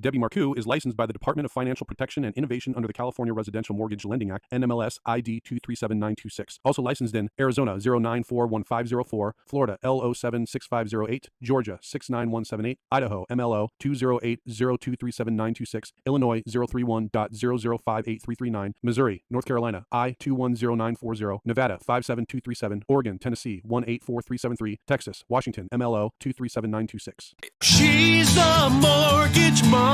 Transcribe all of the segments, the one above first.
Debbie Marcoux is licensed by the Department of Financial Protection and Innovation under the California Residential Mortgage Lending Act, NMLS ID 237926. Also licensed in Arizona 0941504, Florida L076508, Georgia 69178, Idaho MLO 208023796, Illinois 031.0058339, Missouri, North Carolina I210940, Nevada 57237, Oregon, Tennessee 184373, Texas, Washington MLO 237926. She's a mortgage mom.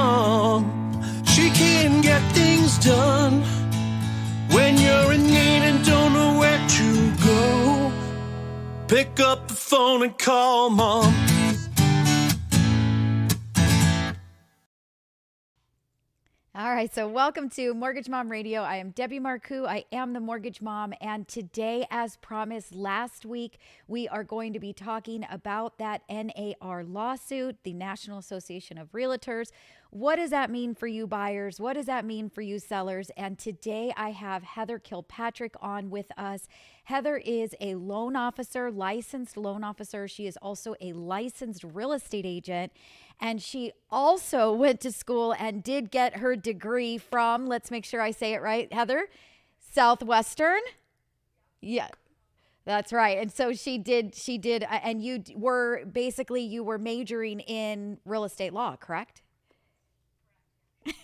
She can get things done when you're in need and don't know where to go. Pick up the phone and call mom. All right, so welcome to Mortgage Mom Radio. I am Debbie Marcoux. I am the mortgage mom. And today, as promised last week, we are going to be talking about that NAR lawsuit, the National Association of Realtors. What does that mean for you buyers? What does that mean for you sellers? And today I have Heather Kilpatrick on with us. Heather is a loan officer, licensed loan officer. She is also a licensed real estate agent. And she also went to school and did get her degree from, let's make sure I say it right, Heather, Southwestern? Yeah, that's right. And so she did, and you were majoring in real estate law, correct?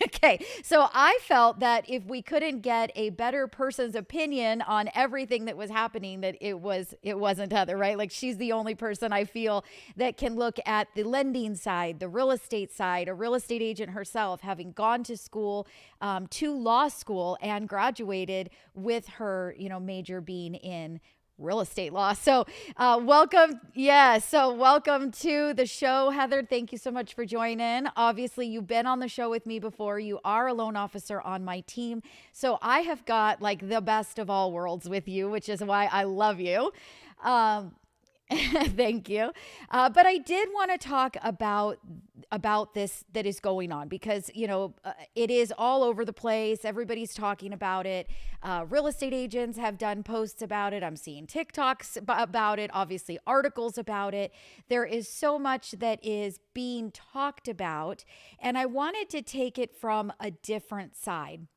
Okay, so I felt that if we couldn't get a better person's opinion on everything that was happening, that it wasn't Heather, right? Like she's the only person I feel that can look at the lending side, the real estate side, a real estate agent herself, having gone to school, to law school and graduated with her, major being in real estate law. So welcome. Yeah. So welcome to the show, Heather. Thank you so much for joining. Obviously, you've been on the show with me before. You are a loan officer on my team. So I have got like the best of all worlds with you, which is why I love you. Thank you. But I did want to talk about this that is going on because, it is all over the place. Everybody's talking about it. Real estate agents have done posts about it. I'm seeing TikToks about it, obviously articles about it. There is so much that is being talked about, and I wanted to take it from a different side.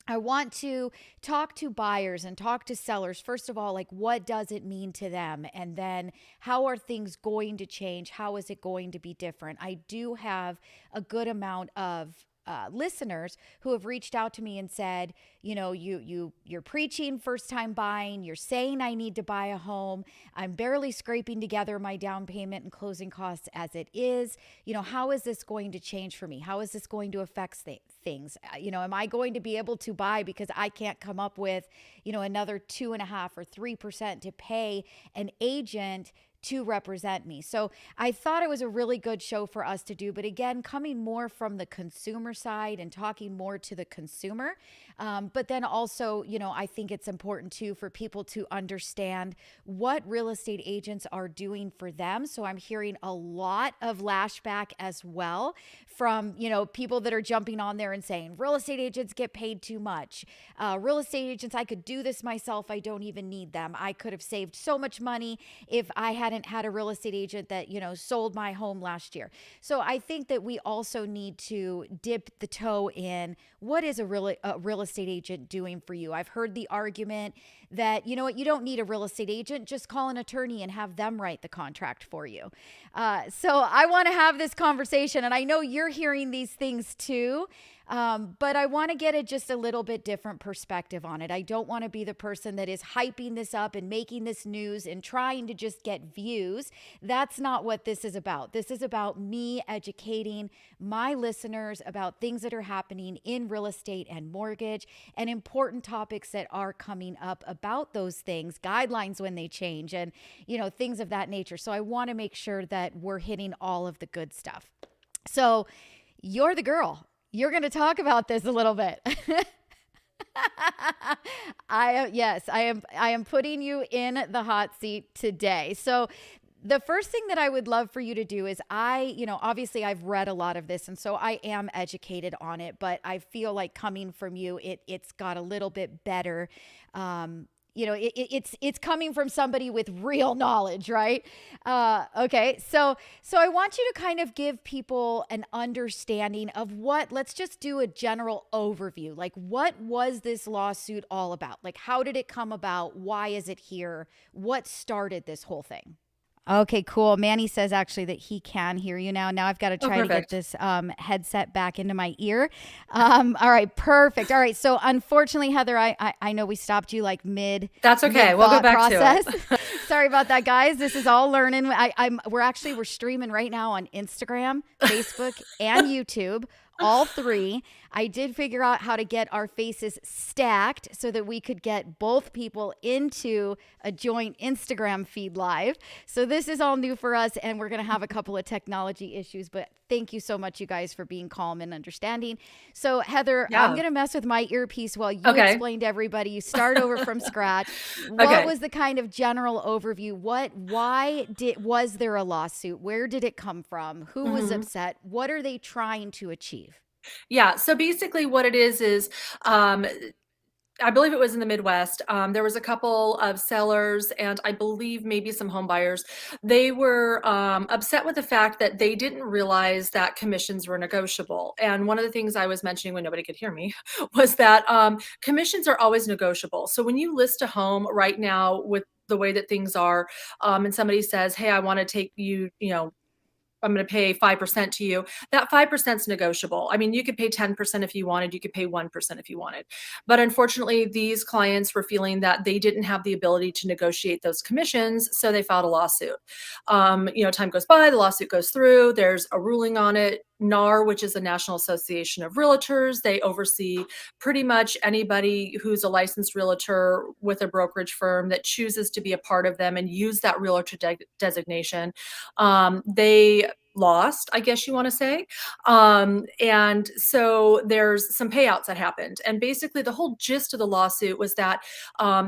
I want to talk to buyers and talk to sellers. First of all, like what does it mean to them? And then how are things going to change? How is it going to be different? I do have a good amount of listeners who have reached out to me and said, you're preaching first time buying. You're saying I need to buy a home. I'm barely scraping together my down payment and closing costs as it is. How is this going to change for me? How is this going to affect things? Am I going to be able to buy because I can't come up with, another 2.5% or 3% to pay an agent to represent me? So I thought it was a really good show for us to do, but again, coming more from the consumer side and talking more to the consumer. But then also, I think it's important too for people to understand what real estate agents are doing for them. So I'm hearing a lot of lashback as well from, people that are jumping on there and saying real estate agents get paid too much. Real estate agents, I could do this myself. I don't even need them. I could have saved so much money if I hadn't had a real estate agent that, sold my home last year. So I think that we also need to dip the toe in what is a real estate agent doing for you. I've heard the argument that, you don't need a real estate agent, just call an attorney and have them write the contract for you. So I want to have this conversation, and I know you're hearing these things too. But I want to get just a little bit different perspective on it. I don't want to be the person that is hyping this up and making this news and trying to just get views. That's not what this is about. This is about me educating my listeners about things that are happening in real estate and mortgage and important topics that are coming up about those things, guidelines when they change, and, things of that nature. So I want to make sure that we're hitting all of the good stuff. So you're the girl. You're going to talk about this a little bit. I am putting you in the hot seat today. So the first thing that I would love for you to do is obviously I've read a lot of this, and so I am educated on it, but I feel like coming from you, it's got a little bit better, it's coming from somebody with real knowledge, right? Okay. So I want you to kind of give people an understanding of let's just do a general overview. Like, what was this lawsuit all about? Like, how did it come about? Why is it here? What started this whole thing? Okay, cool. Manny says actually that he can hear you now. Now I've got to try to get this headset back into my ear. All right, perfect. All right, so unfortunately, Heather, I know we stopped you like mid. That's okay. We'll go back process. to it. Sorry about that, guys. This is all learning. We're streaming right now on Instagram, Facebook, and YouTube. All three. I did figure out how to get our faces stacked so that we could get both people into a joint Instagram feed live. So this is all new for us, and we're going to have a couple of technology issues, but thank you so much, you guys, for being calm and understanding. So Heather, I'm going to mess with my earpiece while you explain to everybody. You start over from scratch. What was the kind of general overview? Was there a lawsuit? Where did it come from? Who was upset? What are they trying to achieve? Yeah. So basically what it is, I believe it was in the Midwest. There was a couple of sellers and I believe maybe some home buyers. They were upset with the fact that they didn't realize that commissions were negotiable. And one of the things I was mentioning when nobody could hear me was that commissions are always negotiable. So when you list a home right now with the way that things are, and somebody says, hey, I want to take you, I'm going to pay 5% to you. That 5% is negotiable. I mean, you could pay 10% if you wanted, you could pay 1% if you wanted. But unfortunately, these clients were feeling that they didn't have the ability to negotiate those commissions, so they filed a lawsuit. Time goes by, the lawsuit goes through, there's a ruling on it. NAR, which is the National Association of Realtors, they oversee pretty much anybody who's a licensed realtor with a brokerage firm that chooses to be a part of them and use that realtor designation. They lost, I guess you want to say. And so there's some payouts that happened. And basically the whole gist of the lawsuit was that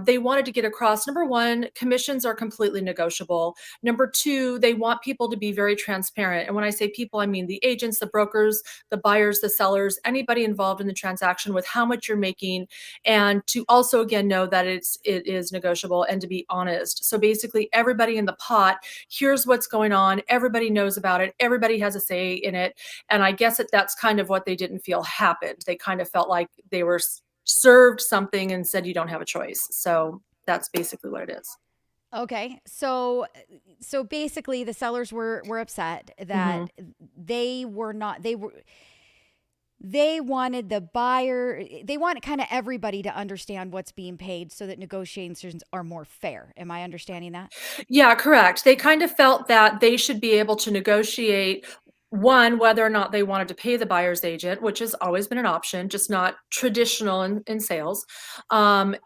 they wanted to get across, number one, commissions are completely negotiable. Number two, they want people to be very transparent. And when I say people, I mean the agents, the brokers, the buyers, the sellers, anybody involved in the transaction with how much you're making. And to also, again, know that it is negotiable and to be honest. So basically everybody in the pot, here's what's going on. Everybody knows about it. Everybody has a say in it. And I guess that's kind of what they didn't feel happened. They kind of felt like they were served something and said, you don't have a choice. So that's basically what it is. Okay. So basically the sellers were upset that they wanted the buyer, they want kind of everybody to understand what's being paid so that negotiations are more fair. Am I understanding that? Yeah, correct. They kind of felt that they should be able to negotiate one, whether or not they wanted to pay the buyer's agent, which has always been an option, just not traditional in sales. And,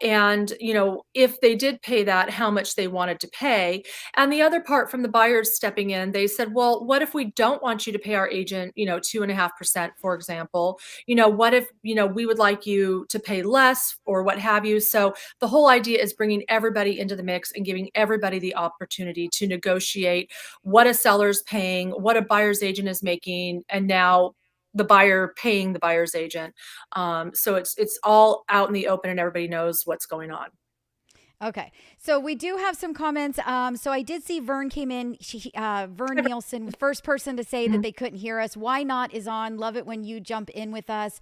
if they did pay that, how much they wanted to pay. And the other part from the buyers stepping in, they said, well, what if we don't want you to pay our agent, 2.5%, for example? What if, we would like you to pay less or what have you? So the whole idea is bringing everybody into the mix and giving everybody the opportunity to negotiate what a seller's paying, what a buyer's agent is making, and now the buyer paying the buyer's agent. So it's all out in the open and everybody knows what's going on. Okay. So we do have some comments. So I did see Vern came in. Vern Nielsen, first person to say that they couldn't hear us. Why Not is on. Love it when you jump in with us.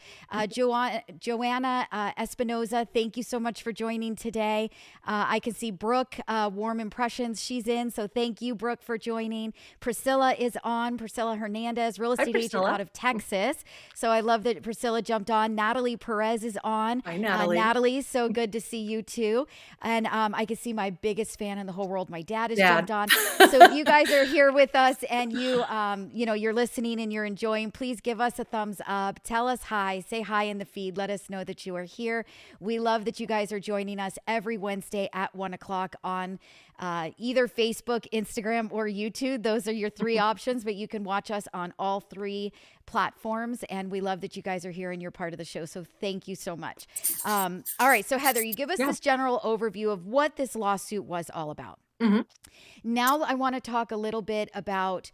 Joanna Espinoza, thank you so much for joining today. I can see Brooke, Warm Impressions. She's in. So thank you, Brooke, for joining. Priscilla is on. Priscilla Hernandez, real estate agent out of Texas. So I love that Priscilla jumped on. Natalie Perez is on. Hi, Natalie. Natalie, so good to see you too. And I can see my biggest fan in the whole world. My dad has jumped on. So if you guys are here with us and you're listening and you're enjoying, please give us a thumbs up. Tell us hi. Say hi in the feed. Let us know that you are here. We love that you guys are joining us every Wednesday at 1:00 on either Facebook, Instagram, or YouTube. Those are your three options, but you can watch us on all three platforms. And we love that you guys are here and you're part of the show. So thank you so much. All right. So Heather, you give us this general overview of what this lawsuit was all about. Now I want to talk a little bit about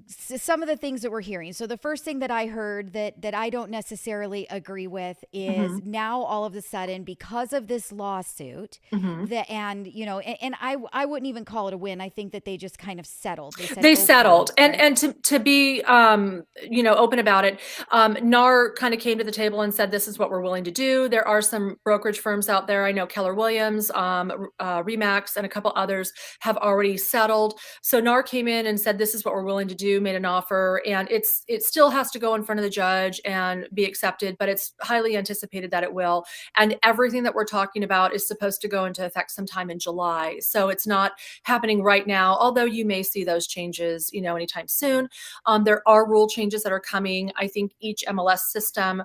some of the things that we're hearing. So the first thing that I heard that I don't necessarily agree with is now all of a sudden, because of this lawsuit, and I wouldn't even call it a win. I think that they just kind of settled. They said, They okay, settled, right? and to be open about it, NAR kind of came to the table and said, this is what we're willing to do. There are some brokerage firms out there. I know Keller Williams, Remax, and a couple others have already settled. So NAR came in and said, this is what we're willing to do, made an offer, and it still has to go in front of the judge and be accepted, but it's highly anticipated that it will. And everything that we're talking about is supposed to go into effect sometime in July. So it's not happening right now, although you may see those changes, anytime soon. There are rule changes that are coming. I think each MLS system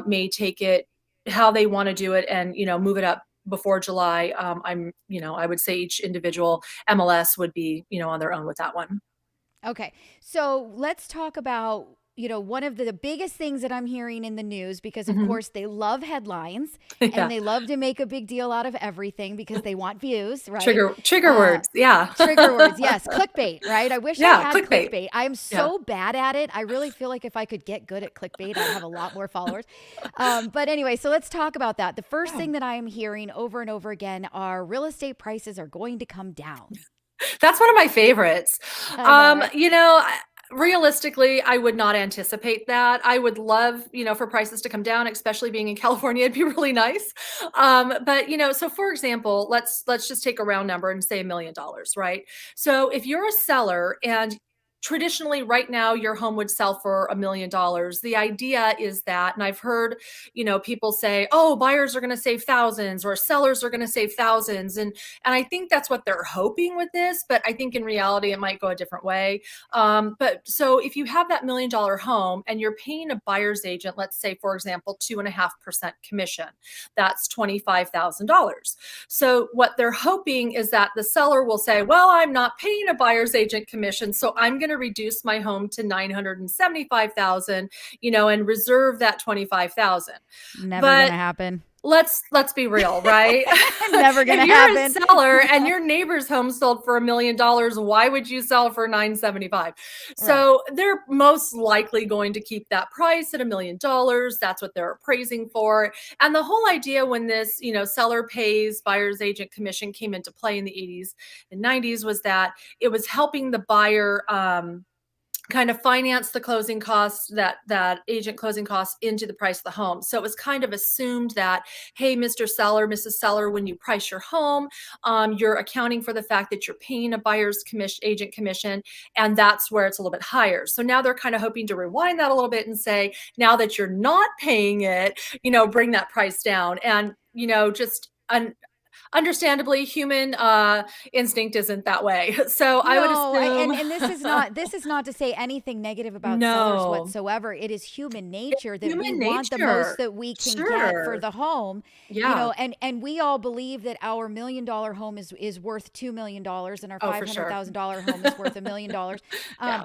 may take it how they want to do it and, move it up before July. I would say each individual MLS would be, on their own with that one. Okay. So let's talk about, one of the biggest things that I'm hearing in the news, because of course they love headlines and they love to make a big deal out of everything because they want views, right? Trigger words. Yeah. Trigger words. Yes. Clickbait, right? I wish I had clickbait. clickbait. I'm so bad at it. I really feel like if I could get good at clickbait, I'd have a lot more followers. But anyway, so let's talk about that. The first thing that I am hearing over and over again are real estate prices are going to come down. That's one of my favorites. Realistically, I would not anticipate that. I would love, for prices to come down, especially being in California, it'd be really nice. But so for example, let's just take a round number and say $1 million, right? So if you're a seller and traditionally right now your home would sell for $1 million. The idea is that, and I've heard, people say, oh, buyers are going to save thousands or sellers are going to save thousands. And I think that's what they're hoping with this, but I think in reality, it might go a different way. But so if you have that $1 million home and you're paying a buyer's agent, let's say, for example, 2.5% commission, that's $25,000. So what they're hoping is that the seller will say, well, I'm not paying a buyer's agent commission, so I'm going to reduce my home to $975,000, and reserve that $25,000. Never gonna happen. Let's be real, right? Never gonna happen. happen. If you're a seller and your neighbor's home sold for $1 million, why would you sell for $975,000? So they're most likely going to keep that price at $1 million. That's what they're appraising for. And the whole idea when this, seller pays buyer's agent commission came into play in the 80s and 90s was that it was helping the buyer kind of finance the closing costs, that agent closing costs into the price of the home. So it was kind of assumed that, hey, Mr. Seller, Mrs. Seller, when you price your home, you're accounting for the fact that you're paying a buyer's agent commission, and that's where it's a little bit higher. So now they're kind of hoping to rewind that a little bit and say, now that you're not paying it, bring that price down. And, understandably, human instinct isn't that way. So I would assume, and this is not to say anything negative about sellers whatsoever. It is human nature that we want the most that we can get for the home. And we all believe that our $1 million home is worth $2 million and our $500,000 home is worth $1 million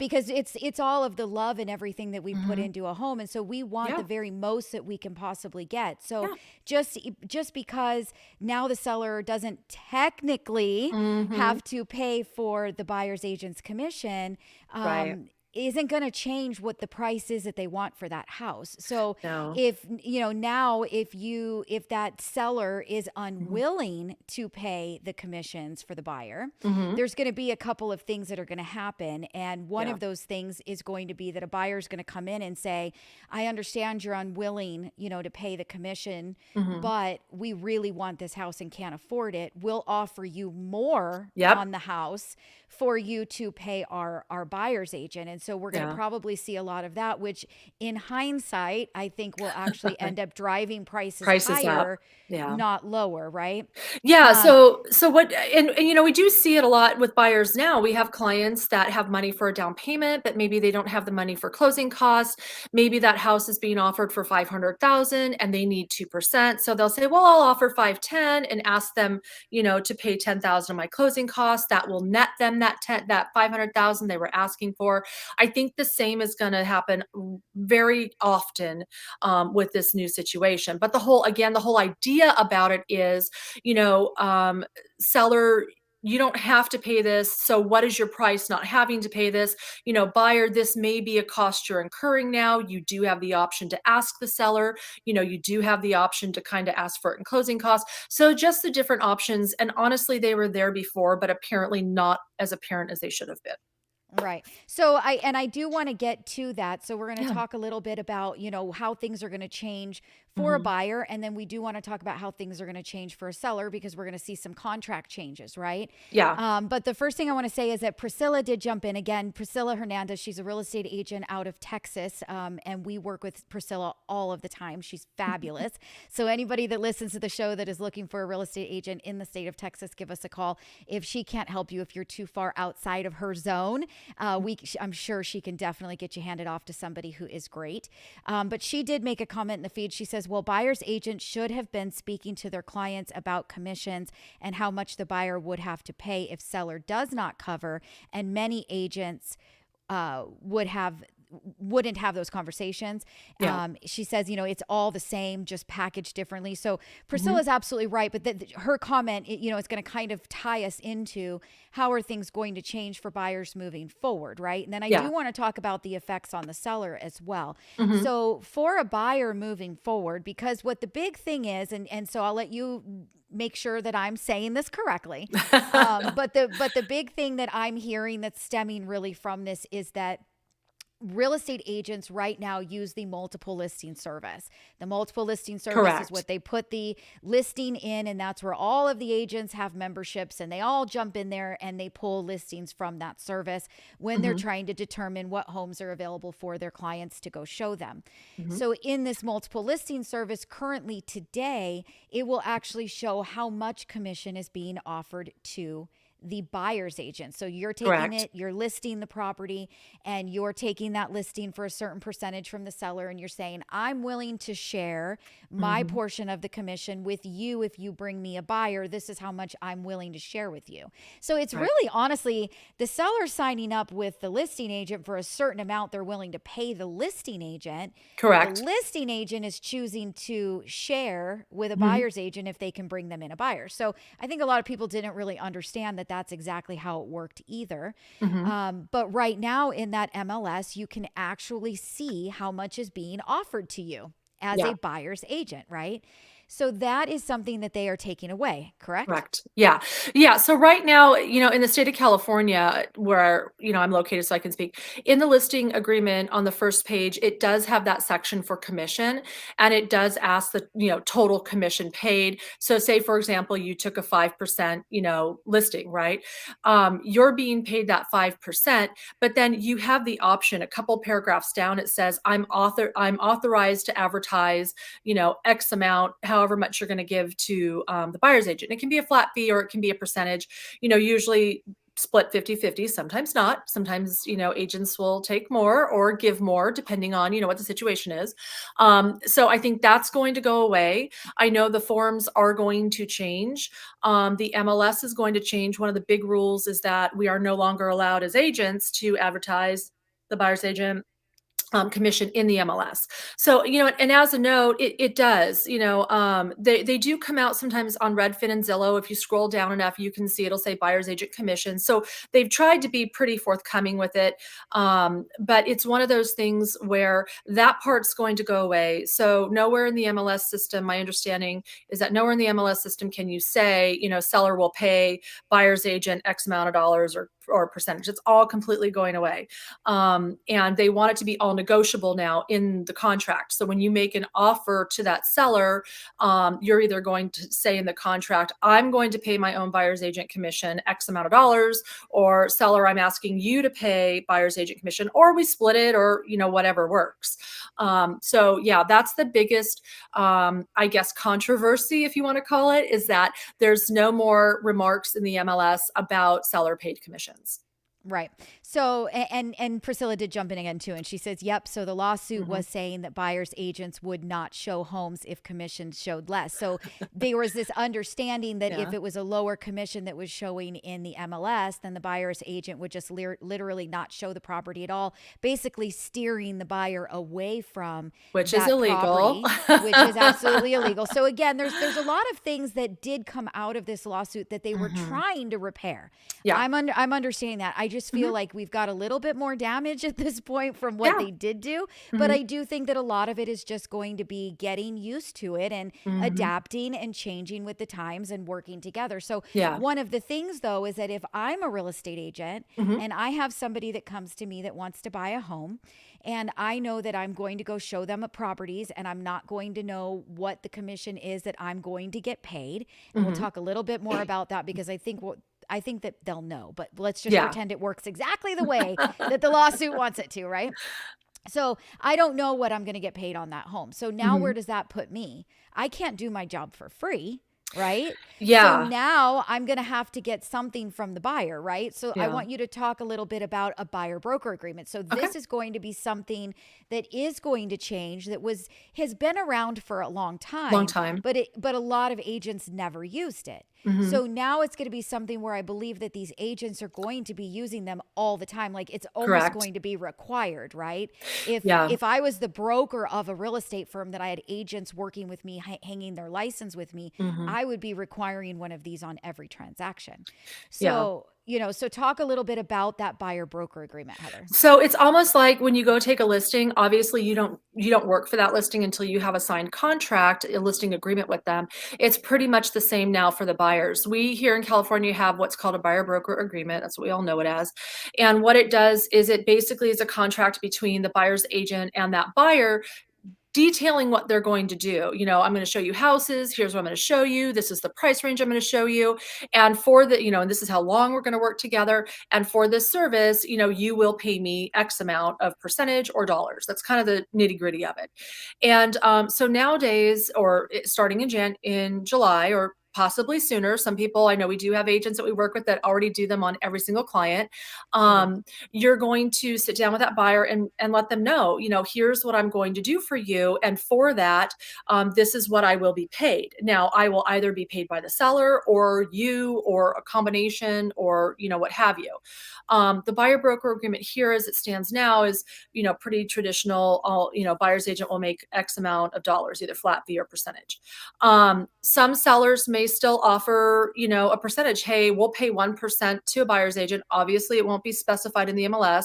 because it's all of the love and everything that we put into a home, and so we want the very most that we can possibly get. So just because now the seller doesn't technically have to pay for the buyer's agent's commission, isn't going to change what the price is that they want for that house. So if that seller is unwilling to pay the commissions for the buyer, there's going to be a couple of things that are going to happen. And one of those things is going to be that a buyer is going to come in and say, I understand you're unwilling, to pay the commission, but we really want this house and can't afford it. We'll offer you more on the house for you to pay our buyer's agent. And so we're going to probably see a lot of that, which in hindsight, I think will actually end up driving prices higher, not lower, right? Yeah. So what, and we do see it a lot with buyers now. We have clients that have money for a down payment, but maybe they don't have the money for closing costs. Maybe that house is being offered for $500,000 and they need 2%. So they'll say, well, I'll offer 510 and ask them, to pay $10,000 of my closing costs. That will net them that $500,000 they were asking for. I think the same is going to happen very often with this new situation. But the whole idea about it is, seller you don't have to pay this. So what is your price not having to pay this? Buyer, this may be a cost you're incurring now. You do have the option to ask the seller. You do have the option to kind of ask for it in closing costs. So just the different options. And honestly, they were there before, but apparently not as apparent as they should have been. Right. So I do want to get to that. So we're going to Yeah. talk a little bit about, how things are going to change for a Mhm. buyer. And then we do want to talk about how things are going to change for a seller, because we're going to see some contract changes, right? Yeah. But the first thing I want to say is that Priscilla did jump in again. Priscilla Hernandez, she's a real estate agent out of Texas. And we work with Priscilla all of the time. She's fabulous. So anybody that listens to the show that is looking for a real estate agent in the state of Texas, give us a call. If she can't help you, if you're too far outside of her zone, I'm sure she can definitely get you handed off to somebody who is great. But she did make a comment in the feed. She says, well, buyer's agents should have been speaking to their clients about commissions and how much the buyer would have to pay if seller does not cover. And many agents wouldn't have those conversations. Yeah. She says, it's all the same, just packaged differently. So Mm-hmm. Priscilla's absolutely right. But her comment, is going to kind of tie us into how are things going to change for buyers moving forward, right? And then I Yeah. do want to talk about the effects on the seller as well. Mhm. So for a buyer moving forward, because what the big thing is, and so I'll let you make sure that I'm saying this correctly. But the big thing that I'm hearing that's stemming really from this is that real estate agents right now use the multiple listing service. The multiple listing service Correct. is what they put the listing in, and that's where all of the agents have memberships, and they all jump in there and they pull listings from that service when they're Mhm. trying to determine what homes are available for their clients to go show them. Mhm. So in this multiple listing service currently today, it will actually show how much commission is being offered to the buyer's agent. So you're taking Correct. it, you're listing the property, and you're taking that listing for a certain percentage from the seller, and you're saying, I'm willing to share my Mhm. portion of the commission with you if you bring me a buyer. This is how much I'm willing to share with you. So it's Right. really, honestly, the seller signing up with the listing agent for a certain amount they're willing to pay the listing agent. Correct. The listing agent is choosing to share with a Mhm. buyer's agent if they can bring them in a buyer. So I think a lot of people didn't really understand that that's exactly how it worked either. Mhm. But right now in that MLS, you can actually see how much is being offered to you as Yeah. a buyer's agent, right? So that is something that they are taking away, correct? Correct. Yeah. Yeah. So right now, in the state of California, where, I'm located, so I can speak, in the listing agreement on the first page, it does have that section for commission, and it does ask the, total commission paid. So say, for example, you took a 5%, listing, right? You're being paid that 5%, but then you have the option, a couple paragraphs down, it says, I'm authorized to advertise, X amount, however much you're going to give to the buyer's agent. It can be a flat fee or it can be a percentage, usually split 50-50, sometimes not. Sometimes, agents will take more or give more depending on, what the situation is. So I think that's going to go away. I know the forms are going to change. The MLS is going to change. One of the big rules is that we are no longer allowed as agents to advertise the buyer's agent commission in the MLS. So, and as a note, it does, they do come out sometimes on Redfin and Zillow. If you scroll down enough, you can see it'll say buyer's agent commission. So they've tried to be pretty forthcoming with it. But it's one of those things where that part's going to go away. So nowhere in the MLS system, my understanding is that nowhere in the MLS system can you say, seller will pay buyer's agent X amount of dollars or percentage. It's all completely going away. And they want it to be all negotiable now in the contract. So when you make an offer to that seller, you're either going to say in the contract, I'm going to pay my own buyer's agent commission X amount of dollars, or seller, I'm asking you to pay buyer's agent commission, or we split it, or, whatever works. So yeah, that's the biggest, I guess, controversy, if you want to call it, is that there's no more remarks in the MLS about seller paid commissions. Right. So, and Priscilla did jump in again too, and she says, "Yep." So the lawsuit Mm-hmm. was saying that buyers agents would not show homes if commissions showed less. So there was this understanding that if Yeah. it was a lower commission that was showing in the MLS, then the buyer's agent would just literally not show the property at all, basically steering the buyer away from Which is that illegal. property, which is absolutely illegal. So again, there's a lot of things that did come out of this lawsuit that they were trying to repair. Yeah. I'm understanding that. I just feel like we've got a little bit more damage at this point from what Yeah. they did do. But I do think that a lot of it is just going to be getting used to it and adapting and changing with the times and working together. So Yeah. one of the things though is that if I'm a real estate agent and I have somebody that comes to me that wants to buy a home, and I know that I'm going to go show them properties and I'm not going to know what the commission is that I'm going to get paid. And we'll talk a little bit more about that because I think that they'll know, but let's just Yeah. pretend it works exactly the way that the lawsuit wants it to, right? So I don't know what I'm going to get paid on that home. So now where does that put me? I can't do my job for free, right? Yeah. So now I'm going to have to get something from the buyer, right? So I Yeah. want you to talk a little bit about a buyer broker agreement. So this is going to be something that is going to change that has been around for a long time. But a lot of agents never used it. So now it's going to be something where I believe that these agents are going to be using them all the time. Like it's almost Correct. going to be required, right? Yeah. If I was the broker of a real estate firm that I had agents working with me, hanging their license with me, I would be requiring one of these on every transaction. So, so talk a little bit about that buyer broker agreement, Heather. So it's almost like when you go take a listing, obviously you don't work for that listing until you have a signed contract, a listing agreement with them. It's pretty much the same now for the buyers. We here in California have what's called a buyer broker agreement. That's what we all know it as. And what it does is it basically is a contract between the buyer's agent and that buyer, detailing what they're going to do. I'm going to show you houses. Here's what I'm going to show you. This is the price range I'm going to show you. And for the, and this is how long we're going to work together. And for this service, you will pay me X amount of percentage or dollars. That's kind of the nitty gritty of it. And so nowadays, or starting in July or possibly sooner. Some people, I know we do have agents that we work with that already do them on every single client. You're going to sit down with that buyer and let them know, here's what I'm going to do for you. And for that, this is what I will be paid. Now, I will either be paid by the seller or you or a combination or, what have you. The buyer broker agreement here as it stands now is, pretty traditional. Buyer's agent will make X amount of dollars, either flat fee or percentage. Some sellers may still offer, a percentage. Hey, we'll pay 1% to a buyer's agent. Obviously, it won't be specified in the MLS.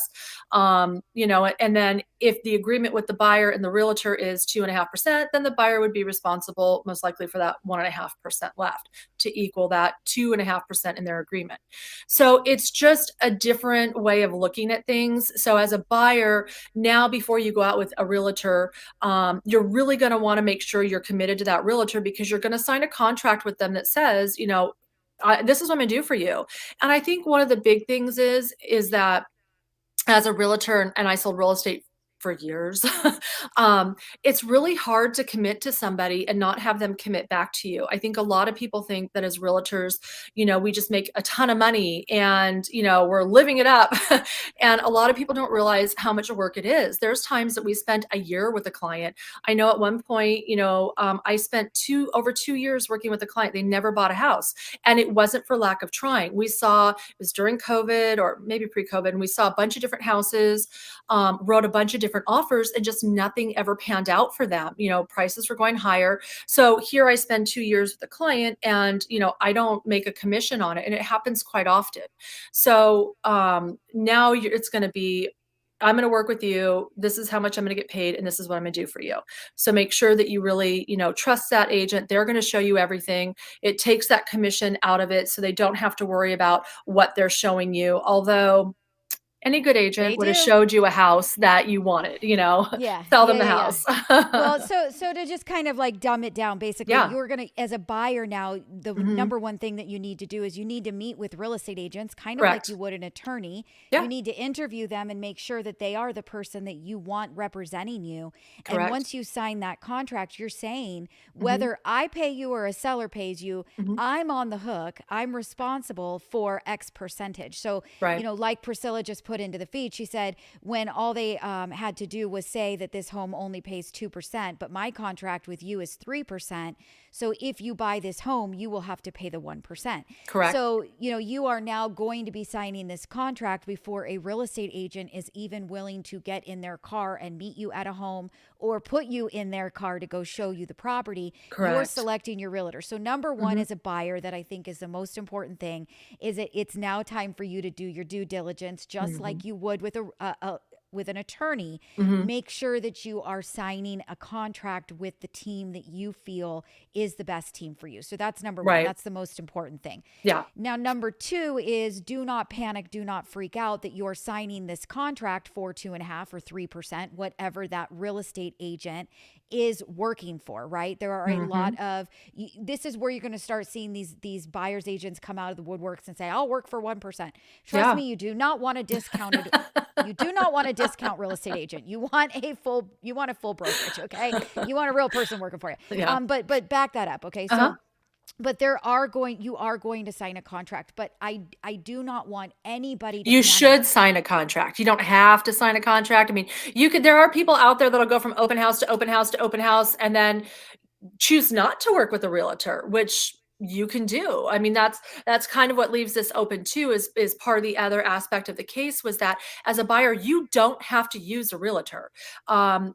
And then if the agreement with the buyer and the realtor is 2.5%, then the buyer would be responsible most likely for that 1.5% left to equal that 2.5% in their agreement. So it's just a different way of looking at things. So as a buyer, now before you go out with a realtor, you're really going to want to make sure you're committed to that realtor because you're going to sign a contract with them that says, this is what I'm going to do for you. And I think one of the big things is that as a realtor, and I sold real estate for years, it's really hard to commit to somebody and not have them commit back to you. I think a lot of people think that as realtors, we just make a ton of money and, we're living it up. And a lot of people don't realize how much work it is. There's times that we spent a year with a client. I know at one point, I spent over 2 years working with a client. They never bought a house, and it wasn't for lack of trying. It was during COVID or maybe pre-COVID, and we saw a bunch of different houses, wrote a bunch of different offers, and just nothing ever panned out for them. Prices were going higher. So here I spend 2 years with a client and, I don't make a commission on it. And it happens quite often. So now it's going to be, I'm going to work with you. This is how much I'm going to get paid. And this is what I'm going to do for you. So make sure that you really, trust that agent. They're going to show you everything. It takes that commission out of it so they don't have to worry about what they're showing you. Although, Any good They agent would have do. showed you a house that you wanted, Yeah, sell yeah, them the yeah, yeah. house. Well, so to just kind of like dumb it down, basically, Yeah. you're gonna, as a buyer now, the Hmm. number one thing that you need to do is you need to meet with real estate agents, kind of like you Correct. would an attorney. Yeah. You need to interview them and make sure that they are the person that you want representing you. And Correct. once you sign that contract, you're saying Hmm. whether I pay you or a seller pays you, Hmm. I'm on the hook. I'm responsible for X percentage. So, Right. like Priscilla just put into the feed, she said when all they had to do was say that this home only pays 2%, but my contract with you is 3%. So if you buy this home, you will have to pay the 1%. Correct. So, you are now going to be signing this contract before a real estate agent is even willing to get in their car and meet you at a home or put you in their car to go show you the property. You're Correct. selecting your realtor. So number one Hmm. as a buyer, that I think is the most important thing, is that it's now time for you to do your due diligence, just Hmm. like you would with with an attorney. Hmm. Make sure that you are signing a contract with the team that you feel is the best team for you. So that's number one. Right. That's the most important thing. Yeah. Now, number two is do not panic, do not freak out that you're signing this contract for 2.5% or 3%, whatever that real estate agent is working for, right? There are a Hmm. lot of, this is where you're going to start seeing these buyers agents come out of the woodworks and say, I'll work for 1%. Trust Yeah. me, you do not want a discounted, you do not want a discount real estate agent. You want a full brokerage. Okay. You want a real person working for you. Yeah. But back that up. Okay. Uh-huh. So, but you are going to sign a contract, but I do not want anybody to You panic. should sign a contract. You don't have to sign a contract. I mean, there are people out there that'll go from open house to open house to open house and then choose not to work with a realtor, which you can do. I mean, that's kind of what leaves this open too, is part of the other aspect of the case was that as a buyer, you don't have to use a realtor. Um,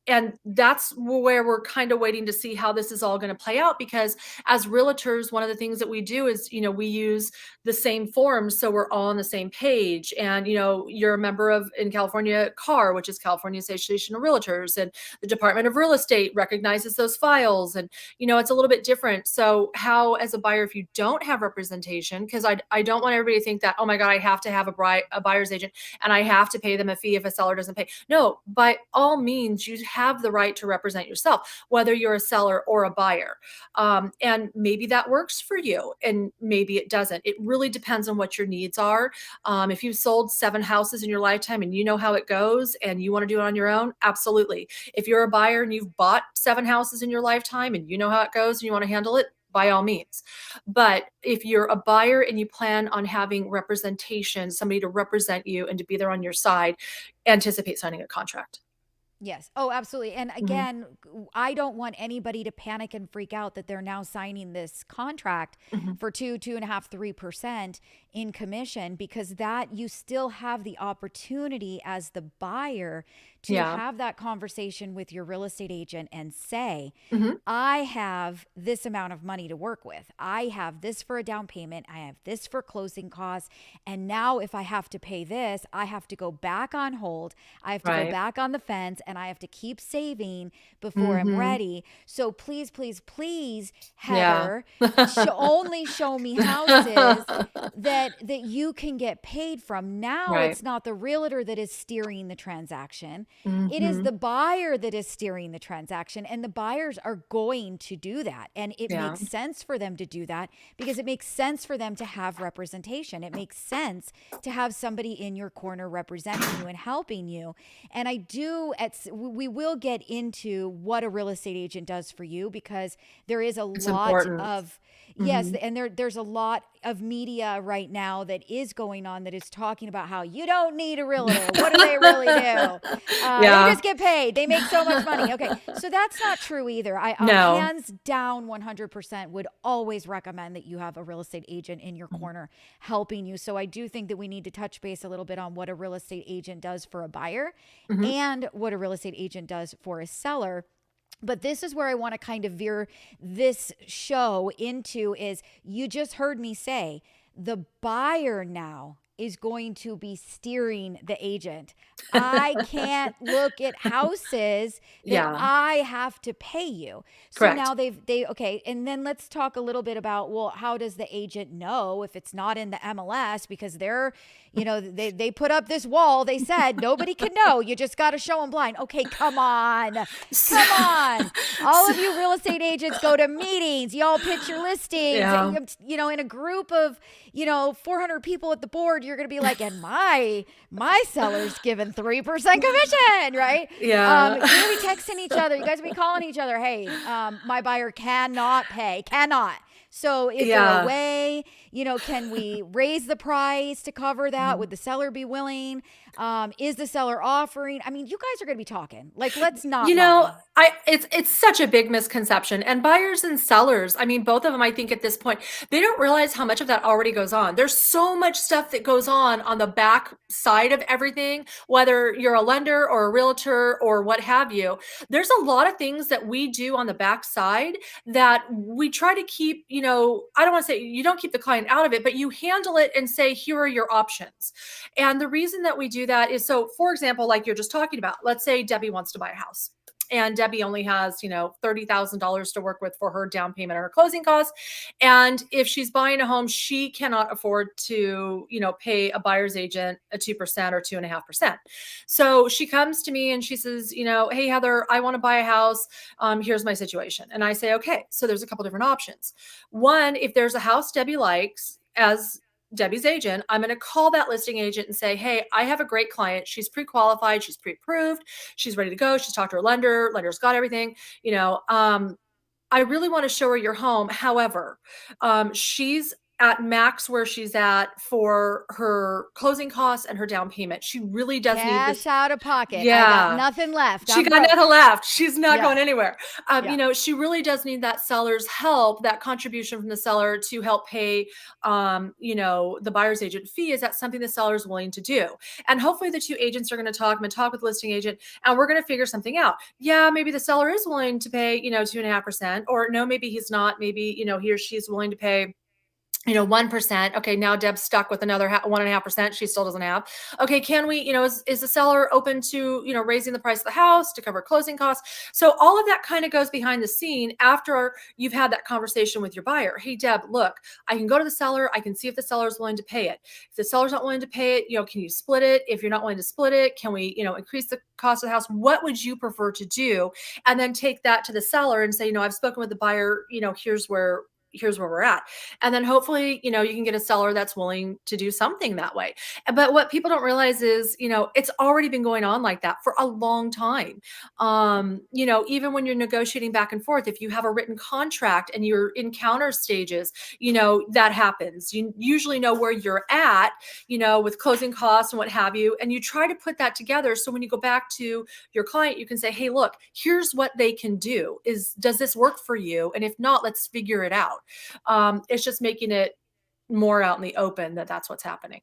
and that's where we're kind of waiting to see how this is all going to play out, because as realtors, one of the things that we do is, we use the same forms so we're all on the same page. And, you're a member of, in California, CAR, which is California Association of Realtors, and the Department of Real Estate recognizes those files. And, it's a little bit different. So how, as a buyer, if you don't have representation, because I don't want everybody to think that, oh my God, I have to have a buyer's agent and I have to pay them a fee if a seller doesn't pay. No, by all means, you have the right to represent yourself, whether you're a seller or a buyer. And maybe that works for you and maybe it doesn't. It really depends on what your needs are. If you've sold 7 houses in your lifetime and you know how it goes and you want to do it on your own, absolutely. If you're a buyer and you've bought 7 houses in your lifetime and you know how it goes and you want to handle it, by all means. But if you're a buyer and you plan on having representation, somebody to represent you and to be there on your side, anticipate signing a contract. Yes. Oh, absolutely. And Mhm. again, I don't want anybody to panic and freak out that they're now signing this contract Mhm. for 2.5, 3% in commission, because that you still have the opportunity as the buyer to Yeah. have that conversation with your real estate agent and say, Mhm. I have this amount of money to work with. I have this for a down payment. I have this for closing costs. And now if I have to pay this, I have to go back on hold. I have to go Right. back on the fence and I have to keep saving before I'm Mhm. ready. So please, please, please, Yeah. Heather, only show me houses that you can get paid from. Now Right. it's not the realtor that is steering the transaction. It is Mhm. the buyer that is steering the transaction, and the buyers are going to do that. And it Yeah. makes sense for them to do that because it makes sense for them to have representation. It makes sense to have somebody in your corner representing you and helping you. And we will get into what a real estate agent does for you, because there is a It's lot important. of, yes, Mhm. and there's a lot of media right now that is going on that is talking about how you don't need a realtor. What do they really do? They Yeah. just get paid. They make so much money. Okay, so that's not true either. I No. hands down 100% would always recommend that you have a real estate agent in your corner helping you. So I do think that we need to touch base a little bit on what a real estate agent does for a buyer Mhm. and what a real estate agent does for a seller. But this is where I want to kind of veer this show into is, you just heard me say the buyer now is going to be steering the agent. I can't look at houses that Yeah, I have to pay you. So correct. now okay. And then let's talk a little bit about, well, how does the agent know if it's not in the MLS? Because they're, they put up this wall. They said nobody can know. You just got to show them blind. Okay, come on. Come on. All of you real estate agents go to meetings. Y'all pitch your listings. Yeah. In a group of, 400 people at the board, you're going to be like, and my seller's given 3% commission, right? Yeah. You're going to be texting each other. You guys will be calling each other. Hey, my buyer cannot pay. Cannot. So is there a way, can we raise the price to cover that? Would the seller be willing? Is the seller offering? I mean, you guys are going to be talking. Like, let's not lie. It's such a big misconception. And buyers and sellers, I mean, both of them, I think at this point, they don't realize how much of that already goes on. There's so much stuff that goes on the back side of everything, whether you're a lender or a realtor or what have you. There's a lot of things that we do on the back side that we try to keep, I don't want to say you don't keep the client out of it, but you handle it and say, here are your options. And the reason that we do that is, so for example, like you're just talking about, let's say Debbie wants to buy a house. And Debbie only has, $30,000 to work with for her down payment and her closing costs. And if she's buying a home, she cannot afford to, pay a buyer's agent a 2% or 2.5%. So she comes to me and she says, hey, Heather, I want to buy a house. Here's my situation. And I say, okay, so there's a couple different options. One, if there's a house Debbie likes, as Debbie's agent, I'm going to call that listing agent and say, hey, I have a great client. She's pre-qualified. She's pre-approved. She's ready to go. She's talked to her lender. Lender's got everything. I really want to show her your home. However, she's at max where she's at for her closing costs and her down payment. She really does need this. Cash out of pocket. Yeah. I got nothing left. She got nothing left. She's not Yeah. going anywhere. Yeah. She really does need that seller's help, that contribution from the seller to help pay, the buyer's agent fee. Is that something the seller is willing to do? And hopefully the two agents are going to talk. I'm going to talk with the listing agent and we're going to figure something out. Yeah, maybe the seller is willing to pay, 2.5%, or no, maybe he's not. Maybe, he or she's willing to pay 1%. Okay. Now Deb's stuck with another 1.5%. She still doesn't have. Okay. Can we, is the seller open to, raising the price of the house to cover closing costs? So all of that kind of goes behind the scene after you've had that conversation with your buyer. Hey, Deb, look, I can go to the seller. I can see if the seller is willing to pay it. If the seller's not willing to pay it, can you split it? If you're not willing to split it, can we, increase the cost of the house? What would you prefer to do? And then take that to the seller and say, I've spoken with the buyer, here's where we're at. And then hopefully, you can get a seller that's willing to do something that way. But what people don't realize is, it's already been going on like that for a long time. Even when you're negotiating back and forth, if you have a written contract and you're in counter stages, that happens. You usually know where you're at, with closing costs and what have you. And you try to put that together. So when you go back to your client, you can say, hey, look, here's what they can do. Does this work for you? And if not, let's figure it out. It's just making it more out in the open that's what's happening.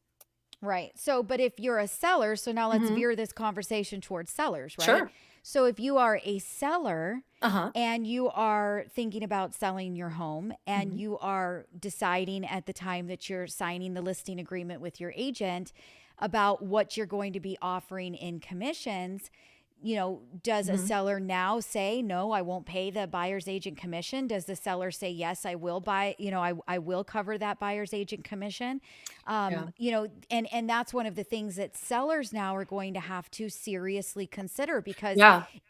Right. So, but if you're a seller, so now let's veer this conversation towards sellers, right? Sure. So if you are a seller and you are thinking about selling your home and you are deciding at the time that you're signing the listing agreement with your agent about what you're going to be offering in commissions, does a seller now say, no, I won't pay the buyer's agent commission? Does the seller say, yes, I will buy, I will cover that buyer's agent commission? And that's one of the things that sellers now are going to have to seriously consider because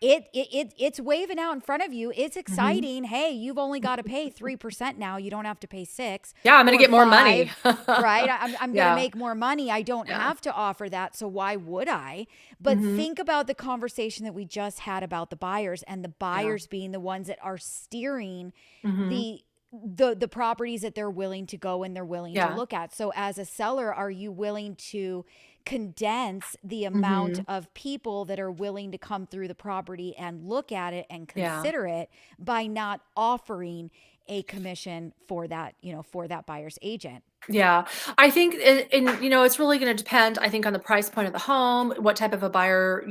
it's waving out in front of you. It's exciting. Hey, you've only got to pay 3% now. You don't have to pay 6. Yeah, I'm going to get more money. Right? I'm going to make more money. I don't have to offer that. So why would I? But think about the conversation that we just had about the buyers and the buyers being the ones that are steering the properties that they're willing to go and they're willing to look at. So as a seller, are you willing to condense the amount of people that are willing to come through the property and look at it and consider it by not offering a commission for that, for that buyer's agent. Yeah, I think, it's really going to depend, I think, on the price point of the home, what type of a buyer,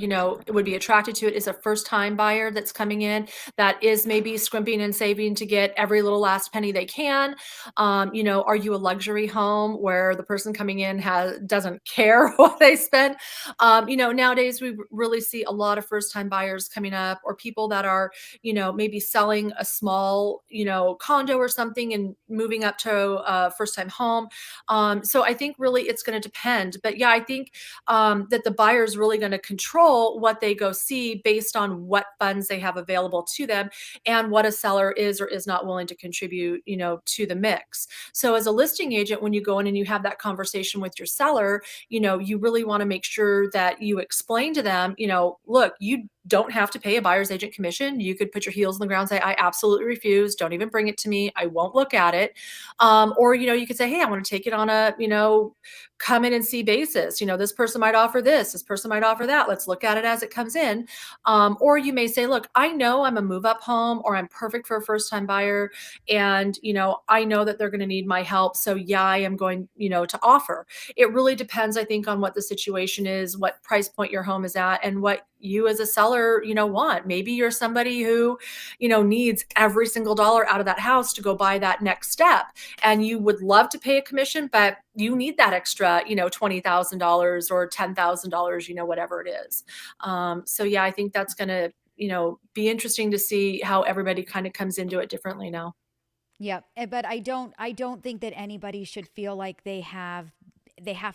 would be attracted to it. Is a first-time buyer that's coming in that is maybe scrimping and saving to get every little last penny they can. Are you a luxury home where the person coming in doesn't care what they spend? Nowadays we really see a lot of first-time buyers coming up, or people that are, maybe selling a small, condo or something and moving up to a first-time home. So I think really it's going to depend. But yeah, I think that the buyer is really going to control what they go see based on what funds they have available to them and what a seller is or is not willing to contribute, to the mix. So as a listing agent, when you go in and you have that conversation with your seller, you really want to make sure that you explain to them, look, you don't have to pay a buyer's agent commission. You could put your heels in the ground and say, I absolutely refuse. Don't even bring it to me. I won't look at it. Or, you could say, hey, I want to take it on a, come in and see basis. This person might offer this person might offer that. Let's look at it as it comes in. Or you may say, look, I know I'm a move up home, or I'm perfect for a first time buyer. And, I know that they're going to need my help. So yeah, I am going, to offer. It really depends, I think, on what the situation is, what price point your home is at, and what you as a seller, want. Maybe you're somebody who, needs every single dollar out of that house to go buy that next step. And you would love to pay a commission, but you need that extra, $20,000 or $10,000, whatever it is. So yeah, I think that's going to, be interesting to see how everybody kind of comes into it differently now. Yeah. But I don't think that anybody should feel like they have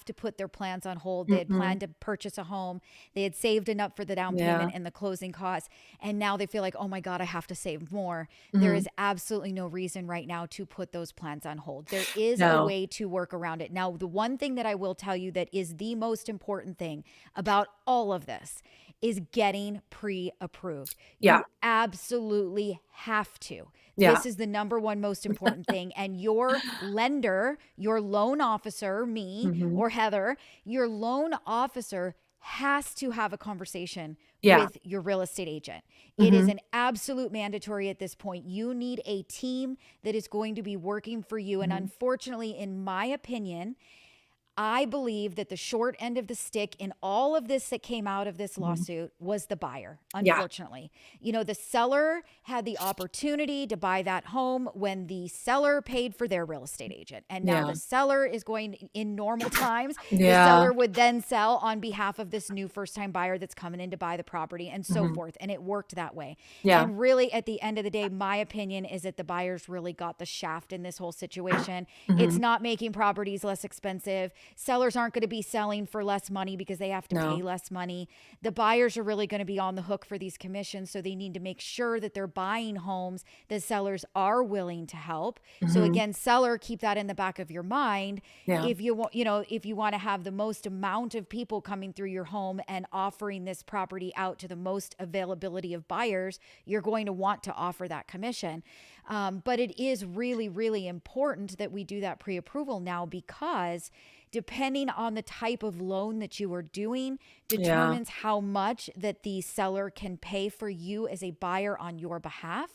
to put their plans on hold. They had planned to purchase a home. They had saved enough for the down payment and the closing costs. And now they feel like, oh my God, I have to save more. There is absolutely no reason right now to put those plans on hold. There is a way to work around it. Now, the one thing that I will tell you that is the most important thing about all of this is getting pre-approved. Yeah. You absolutely have to. Yeah. This is the number one most important thing. And your lender, your loan officer, me or Heather, your loan officer has to have a conversation with your real estate agent. It is an absolute mandatory at this point. You need a team that is going to be working for you. And unfortunately, in my opinion, I believe that the short end of the stick in all of this that came out of this lawsuit was the buyer, unfortunately. The seller had the opportunity to buy that home when the seller paid for their real estate agent. And now the seller is going, in normal times, the seller would then sell on behalf of this new first-time buyer that's coming in to buy the property and so forth. And it worked that way. Yeah. And really, at the end of the day, my opinion is that the buyers really got the shaft in this whole situation. It's not making properties less expensive. Sellers aren't going to be selling for less money because they have to pay less money. The buyers are really going to be on the hook for these commissions. So they need to make sure that they're buying homes that sellers are willing to help. So again, seller, keep that in the back of your mind. If you want, if you want to have the most amount of people coming through your home and offering this property out to the most availability of buyers, you're going to want to offer that commission. But it is really, really important that we do that pre-approval now, because depending on the type of loan that you are doing determines how much that the seller can pay for you as a buyer on your behalf.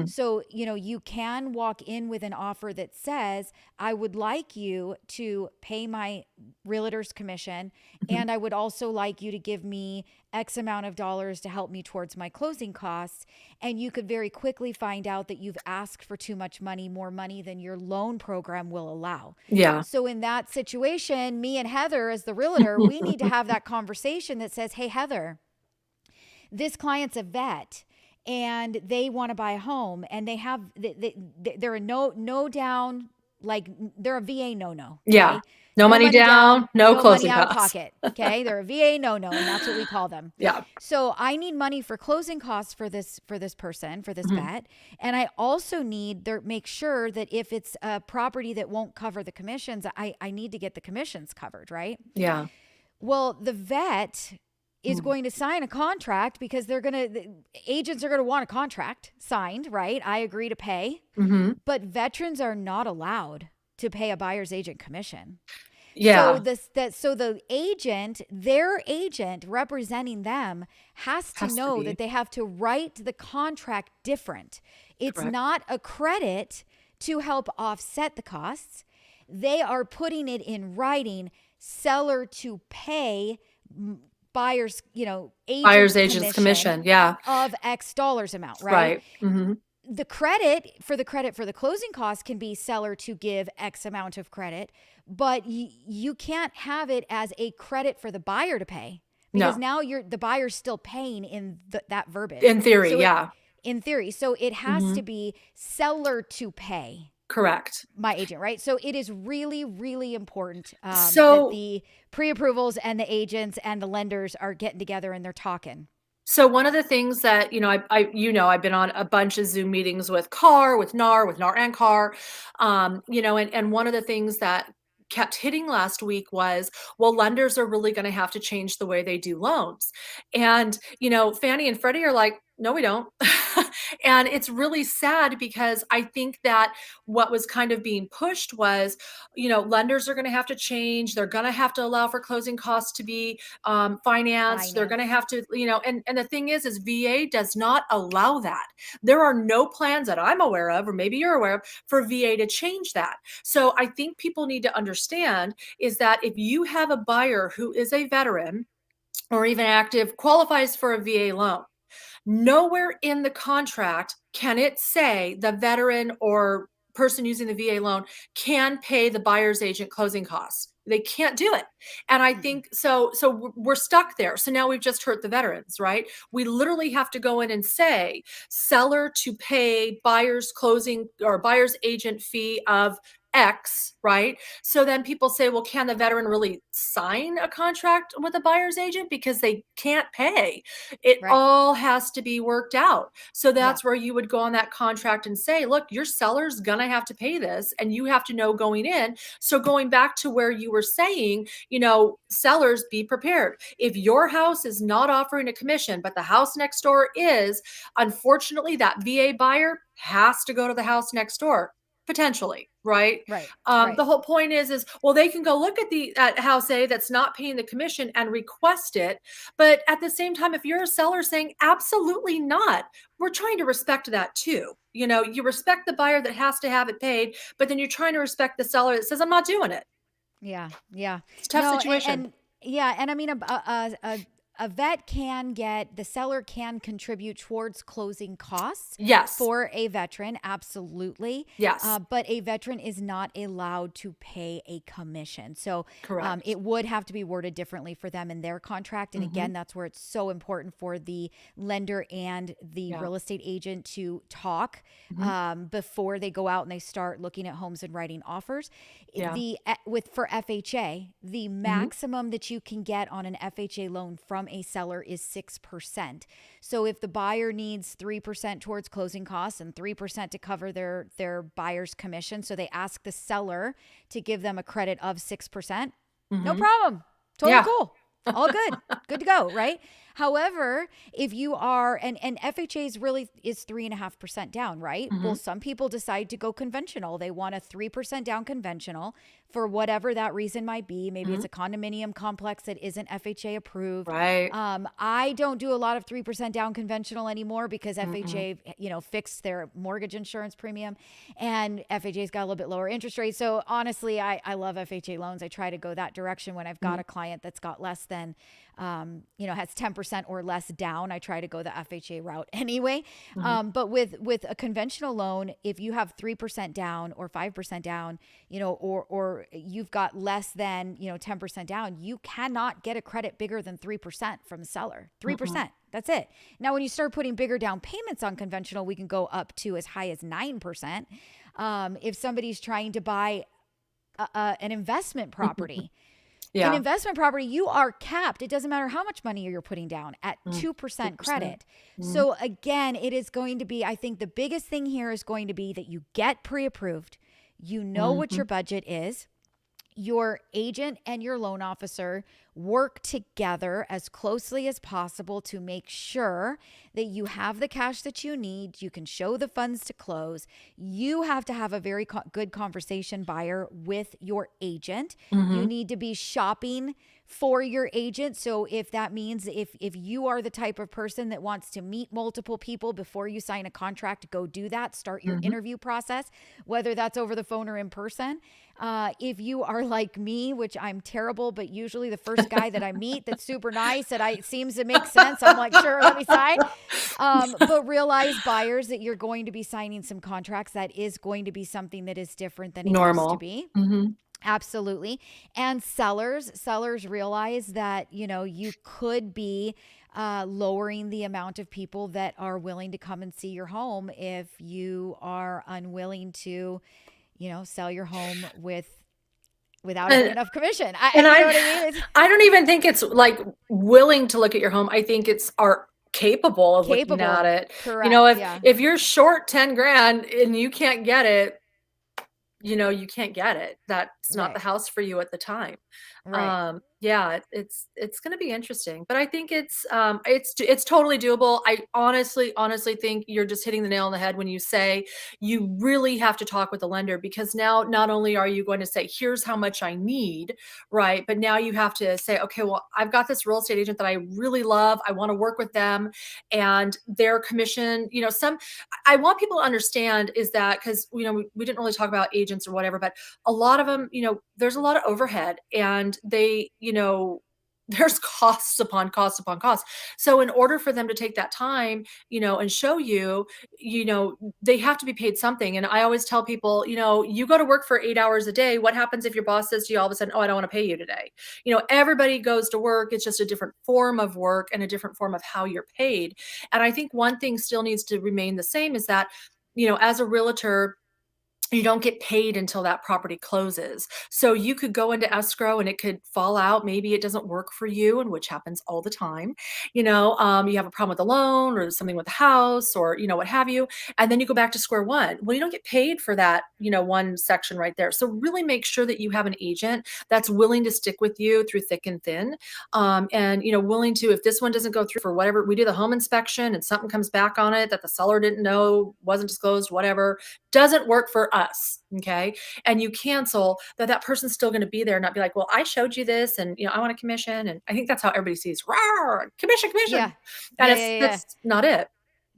So, you can walk in with an offer that says, I would like you to pay my realtor's commission, and I would also like you to give me X amount of dollars to help me towards my closing costs. And you could very quickly find out that you've asked for too much money, more money than your loan program will allow. Yeah. So in that situation, me and Heather as the realtor, we need to have that conversation that says, hey, Heather, this client's a vet and they want to buy a home, and they're a no down, like they're a VA no. Yeah. Okay? No money down, no closing money out costs. of pocket. Okay. They're a VA no, and that's what we call them. Yeah. So I need money for closing costs for this person, for this vet. And I also need make sure that if it's a property that won't cover the commissions, I need to get the commissions covered, right? Yeah. Well, the vet is going to sign a contract because the agents are going to want a contract signed, right? I agree to pay, but veterans are not allowed to pay a buyer's agent commission. Yeah. So the agent, their agent representing them has to know that they have to write the contract different. It's not a credit to help offset the costs. They are putting it in writing, seller to pay buyer's, agent's commission. Yeah. of X dollars amount, right? Right. The credit for the closing costs can be seller to give X amount of credit, but you can't have it as a credit for the buyer to pay, because now the buyer's still paying in that verbiage. In theory, So yeah. in theory. So it has to be seller to pay. Correct. My agent, right? So it is really, really important that So- the pre-approvals and the agents and the lenders are getting together and they're talking. So one of the things that, I've been on a bunch of Zoom meetings with NAR and CAR, and one of the things that kept hitting last week was, well, lenders are really going to have to change the way they do loans. And, Fannie and Freddie are like, no, we don't. And it's really sad, because I think that what was kind of being pushed was, lenders are going to have to change. They're going to have to allow for closing costs to be financed. They're going to have to, and the thing is VA does not allow that. There are no plans that I'm aware of, or maybe you're aware of, for VA to change that. So I think people need to understand is that if you have a buyer who is a veteran or even active, qualifies for a VA loan, nowhere in the contract can it say the veteran or person using the VA loan can pay the buyer's agent closing costs. They can't do it. And I think so we're stuck there. So now we've just hurt the veterans, right? We literally have to go in and say seller to pay buyer's closing or buyer's agent fee of X, right? So then people say, well, can the veteran really sign a contract with a buyer's agent because they can't pay? It all has to be worked out. So that's where you would go on that contract and say, look, your seller's going to have to pay this, and you have to know going in. So going back to where you were saying, sellers, be prepared. If your house is not offering a commission, but the house next door is, unfortunately, that VA buyer has to go to the house next door. Potentially, right? Right. The whole point is, well, they can go look at house A that's not paying the commission and request it. But at the same time, if you're a seller saying absolutely not, we're trying to respect that too. You respect the buyer that has to have it paid, but then you're trying to respect the seller that says, I'm not doing it. Yeah. It's a tough situation. And I mean, a vet the seller can contribute towards closing costs. Yes. For a veteran, absolutely. Yes. But a veteran is not allowed to pay a commission. So Correct. It would have to be worded differently for them in their contract. And again, that's where it's so important for the lender and the real estate agent to talk before they go out and they start looking at homes and writing offers. Yeah. For FHA, the maximum that you can get on an FHA loan from a seller is 6%. So if the buyer needs 3% towards closing costs and 3% to cover their buyer's commission, so they ask the seller to give them a credit of 6%, no problem. Totally cool. All good. Good to go, right? However, if you are, and FHA is 3.5% down, right? Well, some people decide to go conventional. They want a 3% down conventional for whatever that reason might be. Maybe it's a condominium complex that isn't FHA approved. Right. I don't do a lot of 3% down conventional anymore because FHA, fixed their mortgage insurance premium, and FHA's got a little bit lower interest rates. So honestly, I love FHA loans. I try to go that direction when I've got a client that's got less than, has 10% or less down. I try to go the FHA route anyway. But with a conventional loan, if you have 3% down or 5% down, or you've got less than, 10% down, you cannot get a credit bigger than 3% from the seller. 3%. That's it. Now, when you start putting bigger down payments on conventional, we can go up to as high as 9%. If somebody's trying to buy an investment property, an investment property, you are capped. It doesn't matter how much money you're putting down at 2% credit. So again, it is going to be, I think the biggest thing here is going to be that you get pre-approved. You know what your budget is. Your agent and your loan officer work together as closely as possible to make sure that you have the cash that you need. You can show the funds to close. You have to have a very good conversation, buyer, with your agent. You need to be shopping for your agent. So if that means if you are the type of person that wants to meet multiple people before you sign a contract, go do that. Start your interview process, whether that's over the phone or in person. If you are like me, which I'm terrible, but usually the first guy that I meet that's super nice, that seems to make sense, I'm like, sure, let me sign. But realize, buyers, that you're going to be signing some contracts. That is going to be something that is different than it used to be. Absolutely. And sellers realize that, you could be lowering the amount of people that are willing to come and see your home if you are unwilling to, sell your home without enough commission. You know what I mean? I don't even think it's like willing to look at your home. I think it's capable of looking at it. Correct. If you're short 10 grand and you can't get it, you can't get it. That's not the house for you at the time. Right. It's going to be interesting, but I think it's totally doable. I honestly think you're just hitting the nail on the head when you say you really have to talk with the lender, because now not only are you going to say, here's how much I need, right? But now you have to say, okay, well, I've got this real estate agent that I really love. I want to work with them, and their commission, I want people to understand is that, because, we didn't really talk about agents or whatever, but a lot of them, there's a lot of overhead, and they, there's costs upon costs upon costs. So in order for them to take that time, and show you, they have to be paid something. And I always tell people, you go to work for 8 hours a day. What happens if your boss says to you all of a sudden, oh, I don't want to pay you today? Everybody goes to work. It's just a different form of work and a different form of how you're paid. And I think one thing still needs to remain the same is that, as a realtor, you don't get paid until that property closes. So you could go into escrow and it could fall out. Maybe it doesn't work for you, and which happens all the time. You have a problem with the loan or something with the house, or, what have you. And then you go back to square one. Well, you don't get paid for that, one section right there. So really make sure that you have an agent that's willing to stick with you through thick and thin. And, willing to, if this one doesn't go through for whatever, we do the home inspection and something comes back on it that the seller didn't know, wasn't disclosed, whatever, doesn't work for us. Okay. And you cancel, that person's still going to be there and not be like, well, I showed you this and, I want a commission. And I think that's how everybody sees commission. Yeah. And that's not it.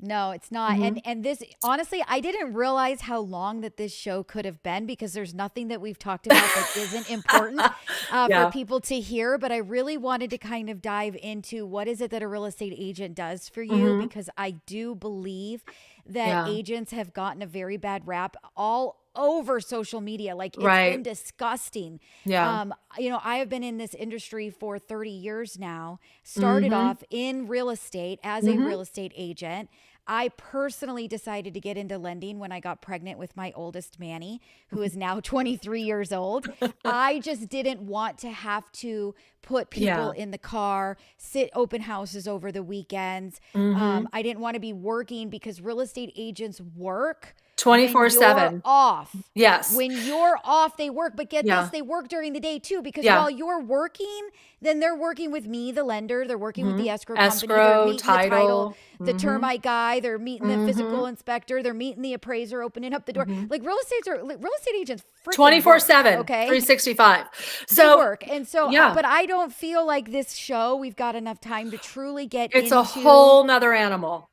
No, it's not. And this, honestly, I didn't realize how long that this show could have been, because there's nothing that we've talked about that isn't important for people to hear. But I really wanted to kind of dive into what is it that a real estate agent does for you, because I do believe that agents have gotten a very bad rap all over social media. Like, it's been disgusting. I have been in this industry for 30 years now, started off in real estate as a real estate agent. I personally decided to get into lending when I got pregnant with my oldest, Manny, who is now 23 years old. I just didn't want to have to put people in the car, sit open houses over the weekends. I didn't want to be working, because real estate agents work 24/7 off. Yes. When you're off, they work. But get this, they work during the day too, because while you're working, then they're working with me, the lender. They're working with the escrow company. They're meeting the title, the termite guy. They're meeting the physical inspector. They're meeting the appraiser, opening up the door. Like, real estate agents 24/7, okay, 365. So they work. And so, but I don't feel like this show, we've got enough time to truly get into a whole nother animal.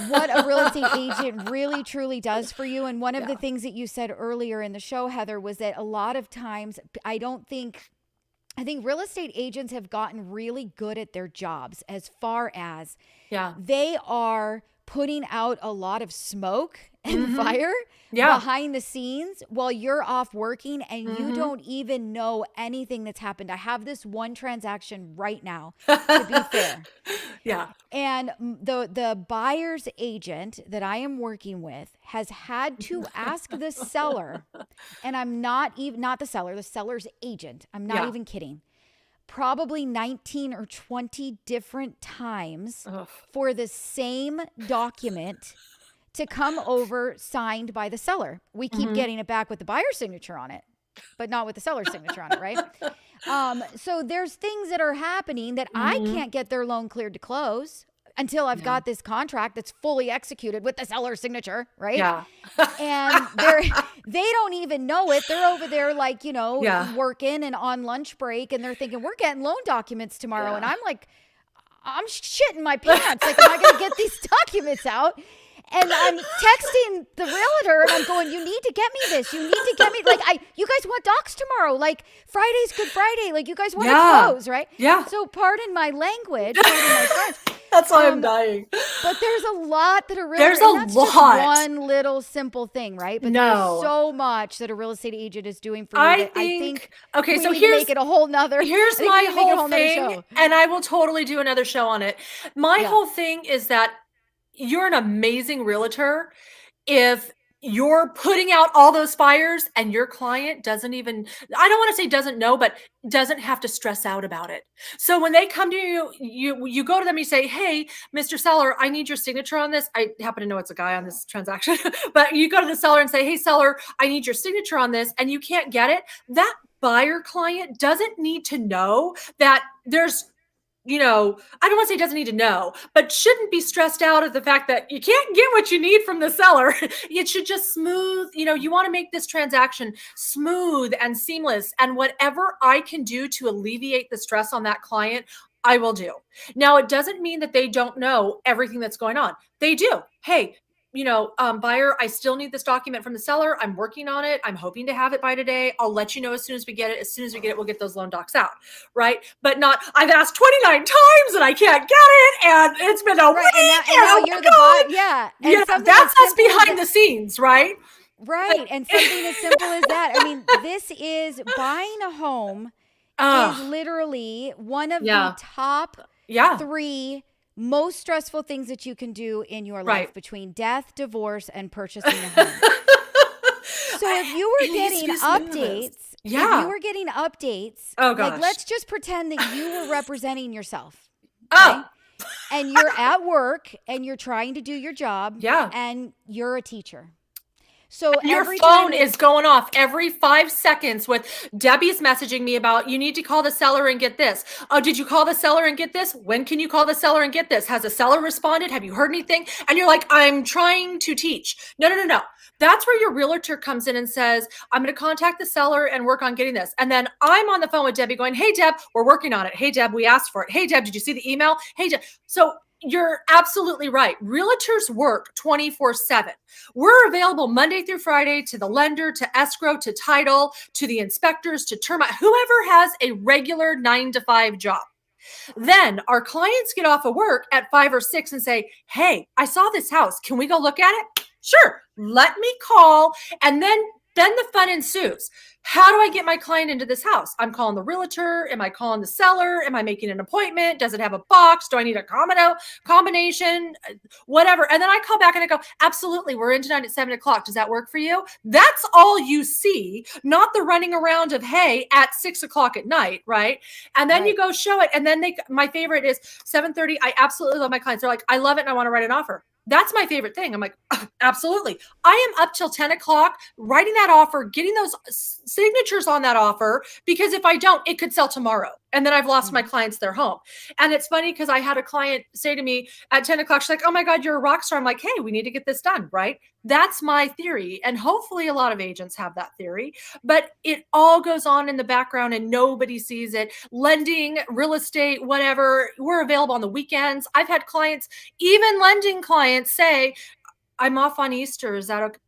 What a real estate agent really, truly does for you. And one of the things that you said earlier in the show, Heather, was that a lot of times, I think real estate agents have gotten really good at their jobs, as far as they are putting out a lot of smoke and fire behind the scenes while you're off working, and you don't even know anything that's happened. I have this one transaction right now, to be fair. And the buyer's agent that I am working with has had to ask the seller, and I'm not the seller, the seller's agent. I'm not even kidding. Probably 19 or 20 different times for the same document to come over signed by the seller. We keep getting it back with the buyer's signature on it, but not with the seller's signature on it, right? So there's things that are happening that I can't get their loan cleared to close until I've got this contract that's fully executed with the seller's signature, right? Yeah. And they don't even know it. They're over there like, working and on lunch break, and they're thinking, we're getting loan documents tomorrow. And I'm like, I'm shitting my pants. Like, am I going to get these documents out? And I'm texting the realtor and I'm going, you need to get me this. You need to get me, like, you guys want docs tomorrow. Like, Friday's Good Friday. Like, you guys want to close, right? Yeah. So pardon my language, pardon my French. That's why I'm dying. But there's a lot that a realtor, There's and that's a just lot. one little simple thing, right? But there's so much that a real estate agent is doing for you. I think okay, we so need to here's make it a whole nother. Here's my whole thing, and I will totally do another show on it. My whole thing is that you're an amazing realtor if you're putting out all those fires and your client doesn't even, I don't want to say doesn't know, but doesn't have to stress out about it. So when they come to you, you go to them, you say, hey, Mr. Seller, I need your signature on this. I happen to know it's a guy on this transaction, but you go to the seller and say, hey, seller, I need your signature on this, and you can't get it. That buyer client doesn't need to know that there's, I don't want to say doesn't need to know, but shouldn't be stressed out at the fact that you can't get what you need from the seller. It should just smooth, you want to make this transaction smooth and seamless. And whatever I can do to alleviate the stress on that client, I will do. Now, it doesn't mean that they don't know everything that's going on. They do. Hey, buyer, I still need this document from the seller. I'm working on it. I'm hoping to have it by today. I'll let you know as soon as we get it. As soon as we get it, we'll get those loan docs out. Right. But not, I've asked 29 times and I can't get it. And it's been a week. And now you're the buyer. Yeah. And that's us behind the scenes. Right. Right. And something as simple as that. I mean, this is buying a home is literally one of the top 3 most stressful things that you can do in your life between death, divorce, and purchasing a home. So if you were getting updates, like, let's just pretend that you were representing yourself. Okay? And you're at work and you're trying to do your job. Yeah. And you're a teacher. So your phone is going off every 5 seconds with Debbie's messaging me about, you need to call the seller and get this. Oh, did you call the seller and get this? When can you call the seller and get this? Has the seller responded? Have you heard anything? And you're like, I'm trying to teach. No. That's where your realtor comes in and says, I'm going to contact the seller and work on getting this. And then I'm on the phone with Debbie going, hey, Deb, we're working on it. Hey, Deb, we asked for it. Hey, Deb, did you see the email? Hey, Deb. So you're absolutely right. Realtors work 24/7. We're available Monday through Friday to the lender, to escrow, to title, to the inspectors, to termite, whoever has a regular 9-to-5 job. Then our clients get off of work at 5 or 6 and say, hey, I saw this house. Can we go look at it? Sure. Let me call. And then the fun ensues. How do I get my client into this house? I'm calling the realtor. Am I calling the seller? Am I making an appointment? Does it have a box? Do I need a combination? Whatever. And then I call back and I go, absolutely. We're in tonight at 7:00. Does that work for you? That's all you see, not the running around of, hey, at 6:00 at night. Right. And then you go show it. And then my favorite is 7:30. I absolutely love my clients. They're like, I love it. And I want to write an offer. That's my favorite thing. I'm like, absolutely. I am up till 10:00 writing that offer, getting those signatures on that offer, because if I don't, it could sell tomorrow. And then I've lost my clients their home. And it's funny because I had a client say to me at 10:00, she's like, oh my God, you're a rock star. I'm like, hey, we need to get this done. Right. That's my theory. And hopefully a lot of agents have that theory, but it all goes on in the background and nobody sees it. Lending, real estate, whatever, we're available on the weekends. I've had clients, even lending clients, say, I'm off on Easter. Is that okay?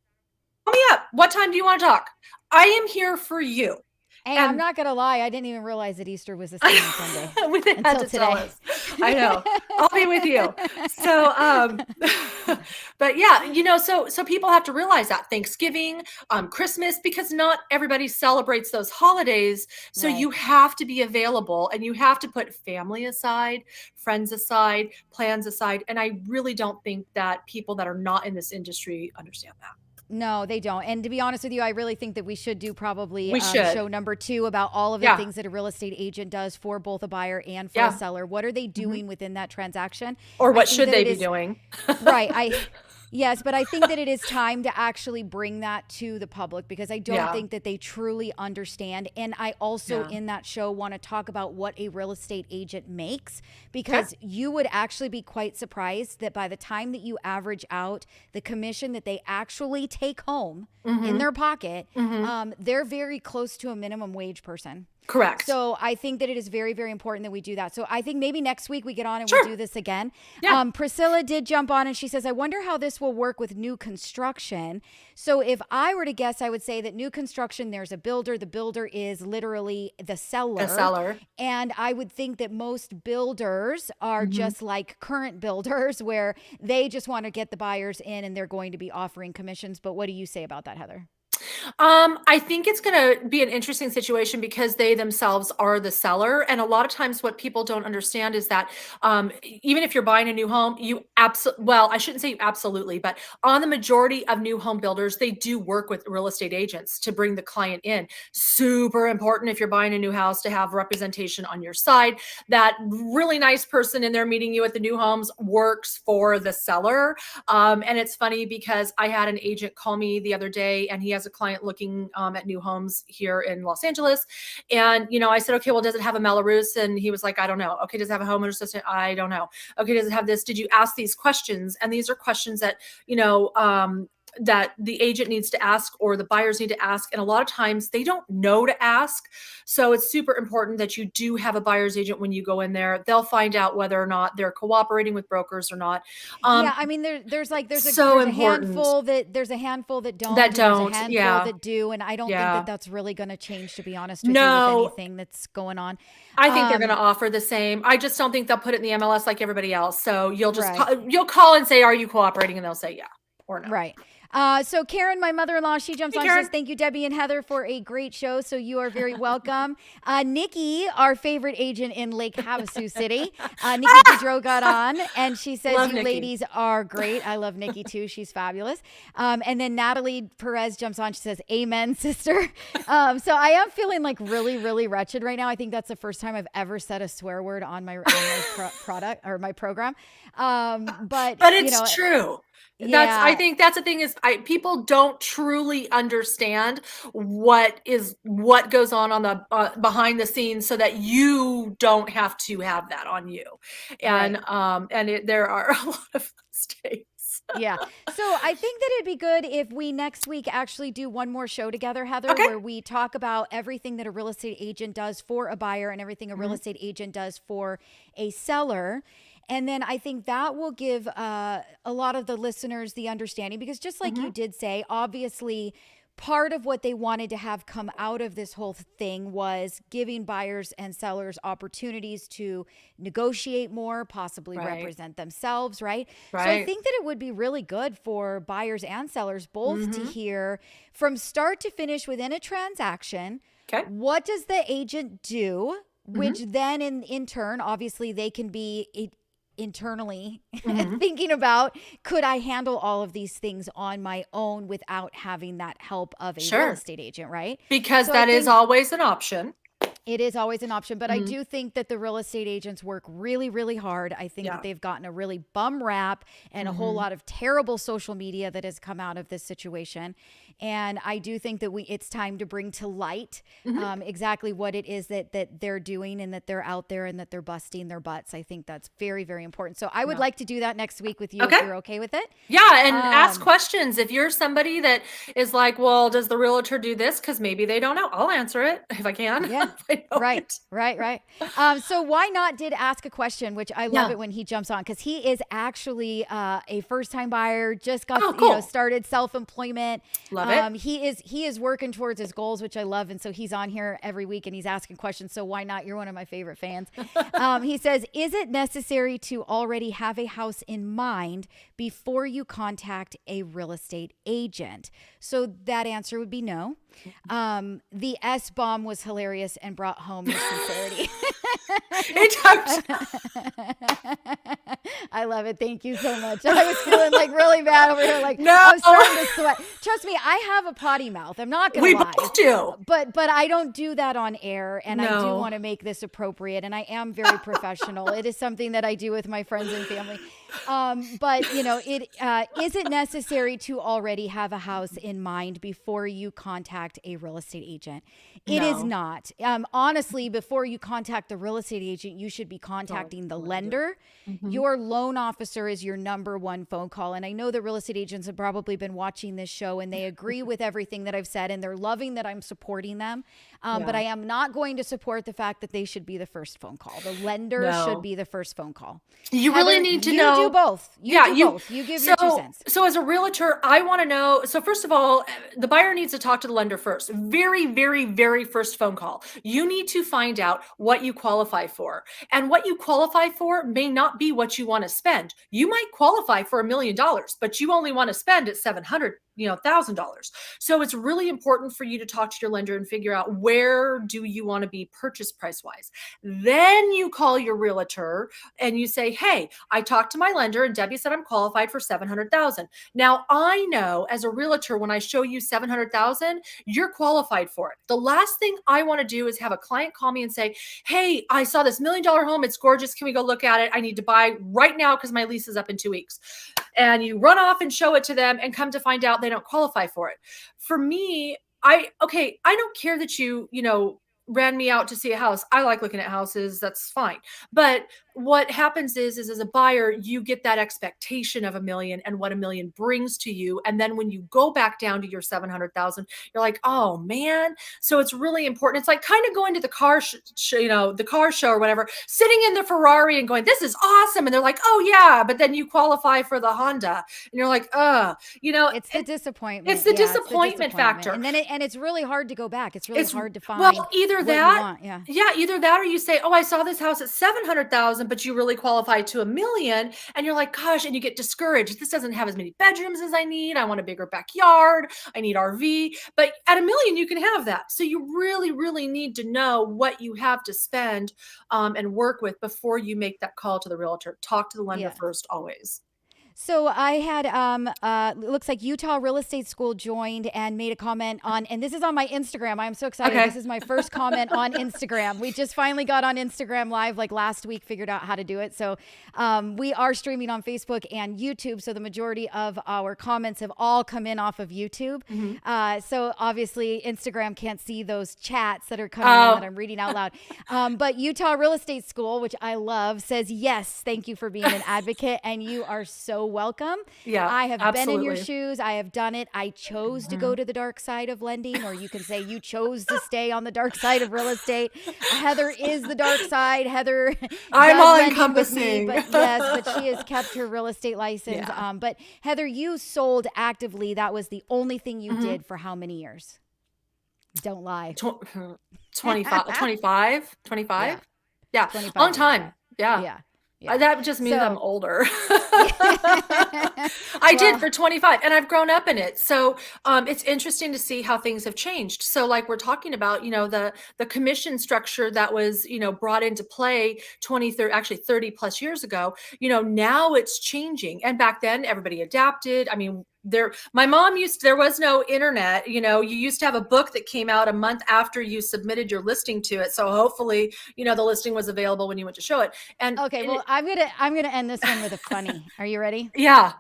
Call me up. What time do you want to talk? I am here for you. Hey, I'm not going to lie. I didn't even realize that Easter was the same Sunday. We didn't have to tell us. I know. I'll be with you. So, but yeah, so people have to realize that Thanksgiving, Christmas, because not everybody celebrates those holidays. So you have to be available and you have to put family aside, friends aside, plans aside. And I really don't think that people that are not in this industry understand that. No, they don't. And to be honest with you, I really think that we should do probably show number 2 about all of the things that a real estate agent does for both a buyer and for a seller. What are they doing within that transaction? Or what should they be doing? Right. Yes, but I think that it is time to actually bring that to the public because I don't Yeah. think that they truly understand. And I also Yeah. in that show want to talk about what a real estate agent makes because you would actually be quite surprised that by the time that you average out the commission that they actually take home in their pocket, they're very close to a minimum wage person. Correct. So I think that it is very, very important that we do that. So I think maybe next week we get on and Sure. we'll do this again. Yeah. Priscilla did jump on and she says, I wonder how this will work with new construction. So if I were to guess, I would say that new construction, there's a builder. The builder is literally the seller. The seller. And I would think that most builders are just like current builders where they just want to get the buyers in and they're going to be offering commissions. But what do you say about that, Heather? I think it's going to be an interesting situation because they themselves are the seller. And a lot of times what people don't understand is that even if you're buying a new home, well, I shouldn't say absolutely, but on the majority of new home builders, they do work with real estate agents to bring the client in. Super important if you're buying a new house to have representation on your side. That really nice person in there meeting you at the new homes works for the seller. And it's funny because I had an agent call me the other day and he has a client looking at new homes here in Los Angeles. And, I said, okay, well, does it have a Melrose? And he was like, I don't know. Okay. Does it have a homeowner assistant? I don't know. Okay. Does it have this? Did you ask these questions? And these are questions that, that the agent needs to ask or the buyers need to ask. And a lot of times they don't know to ask. So it's super important that you do have a buyer's agent when you go in there. They'll find out whether or not they're cooperating with brokers or not. Yeah, I mean, there's a handful that there's a handful that don't. That and there's don't, a handful yeah. that do, and I don't think Yeah. that that's really going to change, to be honest with you, No. with anything that's going on. I think they're going to offer the same. I just don't think they'll put it in the MLS like everybody else. So you'll just Right. you'll call and say, are you cooperating? And they'll say, yeah or no. Right. So Karen, my mother-in-law, she jumps Hey, on. She Karen. says, thank you, Debbie and Heather, for a great show. So you are very welcome. Nikki, our favorite agent in Lake Havasu City, Nikki Boudreau got on and she says, Love you Nikki. ladies are great. I love Nikki too. She's fabulous. And then Natalie Perez jumps on. She says, amen, sister. So I am feeling like really, really wretched right now. I think that's the first time I've ever said a swear word on my product or my program. But it's true. Yeah. I think that's the thing is people don't truly understand what goes on the behind the scenes so that you don't have to have that on you. And there are a lot of mistakes. Yeah. So I think that it'd be good if we next week actually do one more show together, Heather, Okay. where we talk about everything that a real estate agent does for a buyer and everything a real estate agent does for a seller. And then I think that will give a lot of the listeners the understanding, because just like you did say, obviously part of what they wanted to have come out of this whole thing was giving buyers and sellers opportunities to negotiate more, possibly Right. represent themselves, right? So I Right. think that it would be really good for buyers and sellers both to hear from start to finish within a transaction, Okay. what does the agent do, which then in turn, obviously they can be internally thinking about, could I handle all of these things on my own without having that help of a Sure. real estate agent, right? Because So I that is think- always an option. It is always an option, but I do think that the real estate agents work really, really hard. I think that they've gotten a really bum rap and a whole lot of terrible social media that has come out of this situation. And I do think that it's time to bring to light exactly what it is that they're doing and that they're out there and that they're busting their butts. I think that's very, very important. So I would like to do that next week with you if Okay. you're okay with it. Yeah, and ask questions. If you're somebody that is like, well, does the realtor do this? Because maybe they don't know. I'll answer it if I can. Yeah. I know Right. it. So Why Not did ask a question, which I love Yeah. it when he jumps on, because he is actually a first-time buyer, just got cool. started self-employment. Love it. He is working towards his goals, which I love, and so he's on here every week and he's asking questions. So Why Not? You're one of my favorite fans. He says, is it necessary to already have a house in mind before you contact a real estate agent? So that answer would be no. The S-bomb was hilarious and brought home your sincerity. It does. I love it. Thank you so much. I was feeling like really bad over here. Like No. I was starting to sweat. Trust me, I have a potty mouth. I'm not going to We lie. both do. But I don't do that on air, and I do No. want to make this appropriate, and I am very professional. It is something that I do with my friends and family. But you know, is it necessary to already have a house in mind before you contact a real estate agent? It is not. Honestly, before you contact the real estate agent, you should be contacting the lender. Your loan officer is your number one phone call. And I know the real estate agents have probably been watching this show and they agree with everything that I've said and they're loving that I'm supporting them. But I am not going to support the fact that they should be the first phone call. The lender should be the first phone call. You really need to know. You do both. You do both. You give your 2 cents. So as a realtor, I want to know. So first of all, the buyer needs to talk to the lender first. Very, very, very first phone call. You need to find out what you qualify for. And what you qualify for may not be what you want to spend. You might qualify for $1 million, but you only want to spend at $700,000. So it's really important for you to talk to your lender and figure out where do you want to be purchase price wise. Then you call your realtor and you say, hey, I talked to my lender and Debbie said I'm qualified for $700,000. Now I know as a realtor, when I show you $700,000, you're qualified for it. The last thing I want to do is have a client call me and say, hey, I saw this $1 million home. It's gorgeous. Can we go look at it? I need to buy right now because my lease is up in 2 weeks. And you run off and show it to them and come to find out they don't qualify for it. For me, I don't care that you ran me out to see a house. I like looking at houses. That's fine. But what happens is as a buyer, you get that expectation of $1 million and what $1 million brings to you. And then when you go back down to your 700,000, you're like, oh man. So it's really important. It's like kind of going to the car, the car show or whatever, sitting in the Ferrari and going, this is awesome. And they're like, oh yeah. But then you qualify for the Honda and you're like, it's the disappointment. It's the disappointment factor. And then it's really hard to go back. It's really hard to find. Well, either that, either that, or you say, oh, I saw this house at 700,000, but you really qualify to $1 million. And you're like, gosh, and you get discouraged. This doesn't have as many bedrooms as I need. I want a bigger backyard. I need RV. But at $1 million, you can have that. So you really, really need to know what you have to spend and work with before you make that call to the realtor. Talk to the lender first, always. So I had, looks like Utah Real Estate School joined and made a comment on, and this is on my Instagram. I'm so excited. Okay. This is my first comment on Instagram. We just finally got on Instagram Live like last week, figured out how to do it. So we are streaming on Facebook and YouTube. So the majority of our comments have all come in off of YouTube. So obviously Instagram can't see those chats that are coming in that I'm reading out loud. But Utah Real Estate School, which I love, says, yes, thank you for being an advocate. And you are so welcome. Yeah, I have absolutely. been in your shoes. I have done it. I chose to go to the dark side of lending, or you can say you chose to stay on the dark side of real estate. Heather is the dark side. Heather, I'm all encompassing. But she has kept her real estate license. Yeah. But Heather, you sold actively. That was the only thing you did for how many years? Don't lie. 25. Yeah. 25 long time. years. Yeah. That just means I'm older. I did for 25 and I've grown up in it. So it's interesting to see how things have changed. So like we're talking about, the commission structure that was, brought into play 30 plus years ago, now it's changing. And back then everybody adapted. I mean, my mom there was no internet, you used to have a book that came out a month after you submitted your listing to it. So hopefully, the listing was available when you went to show it. And okay, well, I'm going to end this one with a funny. Are you ready? Yeah.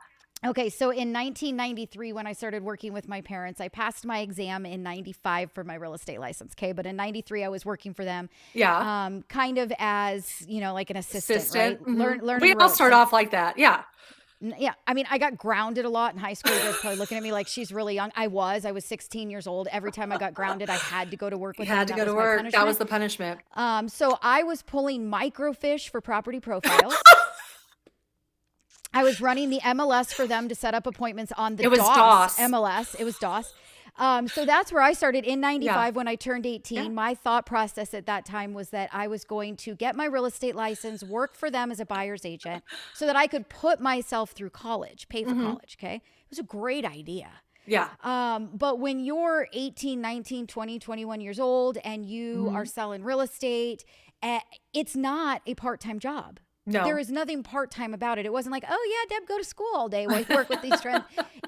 Okay. So in 1993, when I started working with my parents, I passed my exam in 95 for my real estate license. Okay. But in 93, I was working for them. Yeah. Kind of as, like an assistant. Right? Learning we all start off like that. Yeah. Yeah. I mean, I got grounded a lot in high school. You guys probably looking at me like she's really young. I was 16 years old. Every time I got grounded, I had to go to work with them. You had to go to work. That was the punishment. So I was pulling microfiche for property profiles. I was running the MLS for them to set up appointments on the DOS MLS. It was DOS. So that's where I started in 95 when I turned 18. Yeah. My thought process at that time was that I was going to get my real estate license, work for them as a buyer's agent so that I could put myself through college, pay for college. Okay. It was a great idea. Yeah. But when you're 18, 19, 20, 21 years old and you are selling real estate, it's not a part-time job. No. There is nothing part-time about it. It wasn't like, oh yeah, Deb, go to school all day while you work with these trends.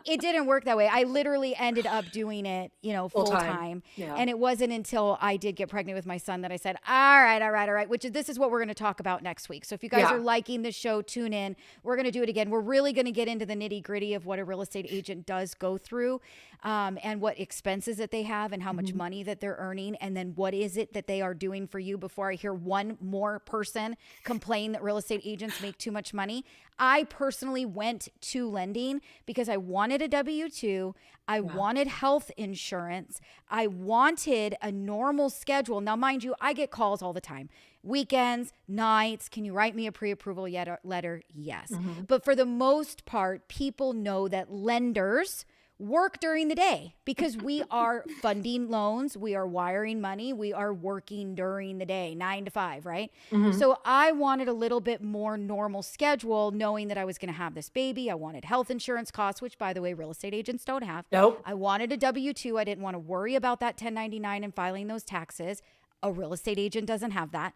It didn't work that way. I literally ended up doing it, full time. Yeah. And it wasn't until I did get pregnant with my son that I said, all right, this is what we're going to talk about next week. So if you guys are liking the show, tune in. We're going to do it again. We're really going to get into the nitty-gritty of what a real estate agent does go through, and what expenses that they have and how much money that they're earning. And then what is it that they are doing for you before I hear one more person complain that real estate agents make too much money. I personally went to lending because I wanted a W-2. I wanted health insurance. I wanted a normal schedule. Now, mind you, I get calls all the time. Weekends, nights. Can you write me a pre-approval letter? Yes. But for the most part, people know that lenders work during the day because we are funding loans, we are wiring money, we are working during the day, 9 to 5, right? So I wanted a little bit more normal schedule, knowing that I was going to have this baby. I wanted health insurance costs, which, by the way, real estate agents don't have. Nope. I wanted a W-2. I didn't want to worry about that 1099 and filing those taxes. A real estate agent doesn't have that.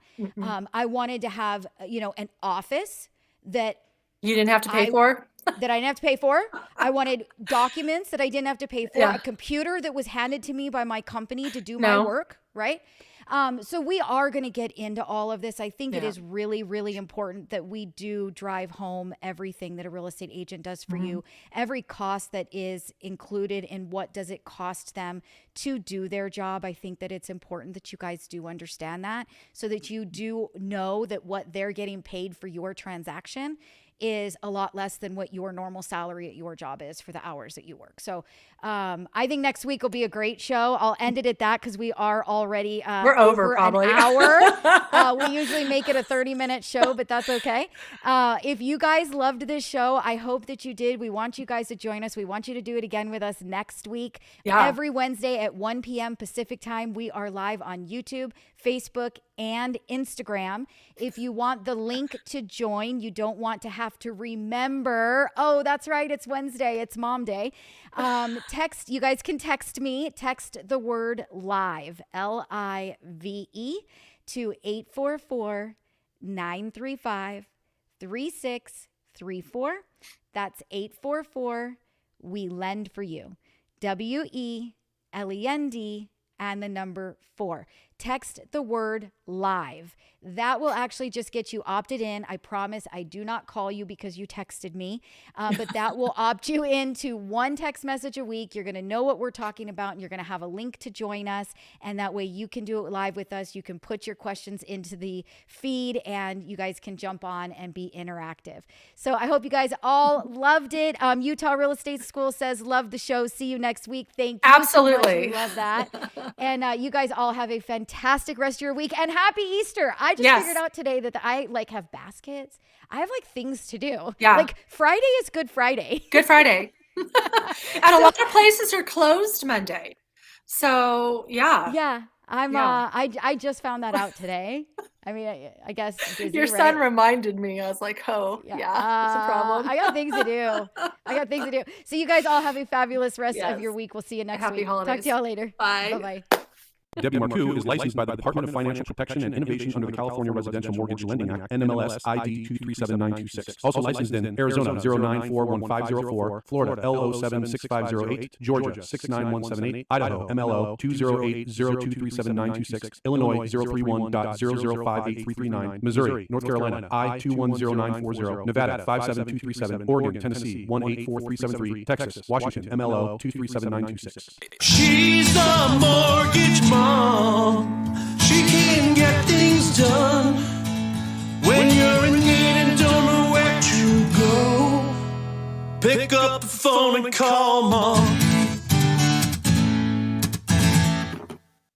I wanted to have, an office that you didn't have to pay for? That I didn't have to pay for. I wanted documents that I didn't have to pay for. A computer that was handed to me by my company to do my work, right? So we are going to get into all of this. I think it is really, really important that we do drive home everything that a real estate agent does for you, every cost that is included in what does it cost them to do their job. I think that it's important that you guys do understand that, so that you do know that what they're getting paid for your transaction is a lot less than what your normal salary at your job is for the hours that you work. So I think next week will be a great show. I'll end it at that because we are already we're over probably an hour. We usually make it a 30-minute show, but that's okay. If you guys loved this show, I hope that you did. We want you guys to join us. We want you to do it again with us next week. Every Wednesday at 1 p.m. Pacific time, we are live on YouTube, Facebook, and Instagram. If you want the link to join, you don't want to have to remember, oh, that's right, it's Wednesday, it's Mom Day. You guys can text me, text the word live, LIVE, to 844-935-3634. That's 844 We Lend for You. WELEND and the number 4. Text the word live. That will actually just get you opted in. I promise I do not call you because you texted me, but that will opt you into one text message a week. You're going to know what we're talking about, and you're going to have a link to join us. And that way you can do it live with us. You can put your questions into the feed, and you guys can jump on and be interactive. So I hope you guys all loved it. Utah Real Estate School says, love the show. See you next week. Thank you. Absolutely. So much. We love that. And you guys all have a fantastic rest of your week, and happy Easter. I just figured out today that I have baskets. I have things to do. Yeah. Friday is Good Friday. Good Friday. And a lot of places are closed Monday. So yeah. Yeah. I just found that out today. I mean, I guess busy, your son reminded me. I was like, oh, yeah, that's a problem. I got things to do. So you guys all have a fabulous rest of your week. We'll see you next week. Happy holidays. Talk to y'all later. Bye. Bye-bye. Debbie Marcoux is licensed by the Department of Financial Protection and Innovation under the California Residential Mortgage Lending Act, NMLS ID 237926. Also licensed in Arizona 0941504, Florida L076508, Georgia 69178, Idaho MLO 208023796, Illinois 031.0058339, Missouri, North Carolina I210940, Nevada 57237, Oregon, Tennessee 184373, Texas, Washington MLO 237926. She's the mortgage mom. She can get things done when you're in need and don't know where to go. Pick up the phone and call Mom.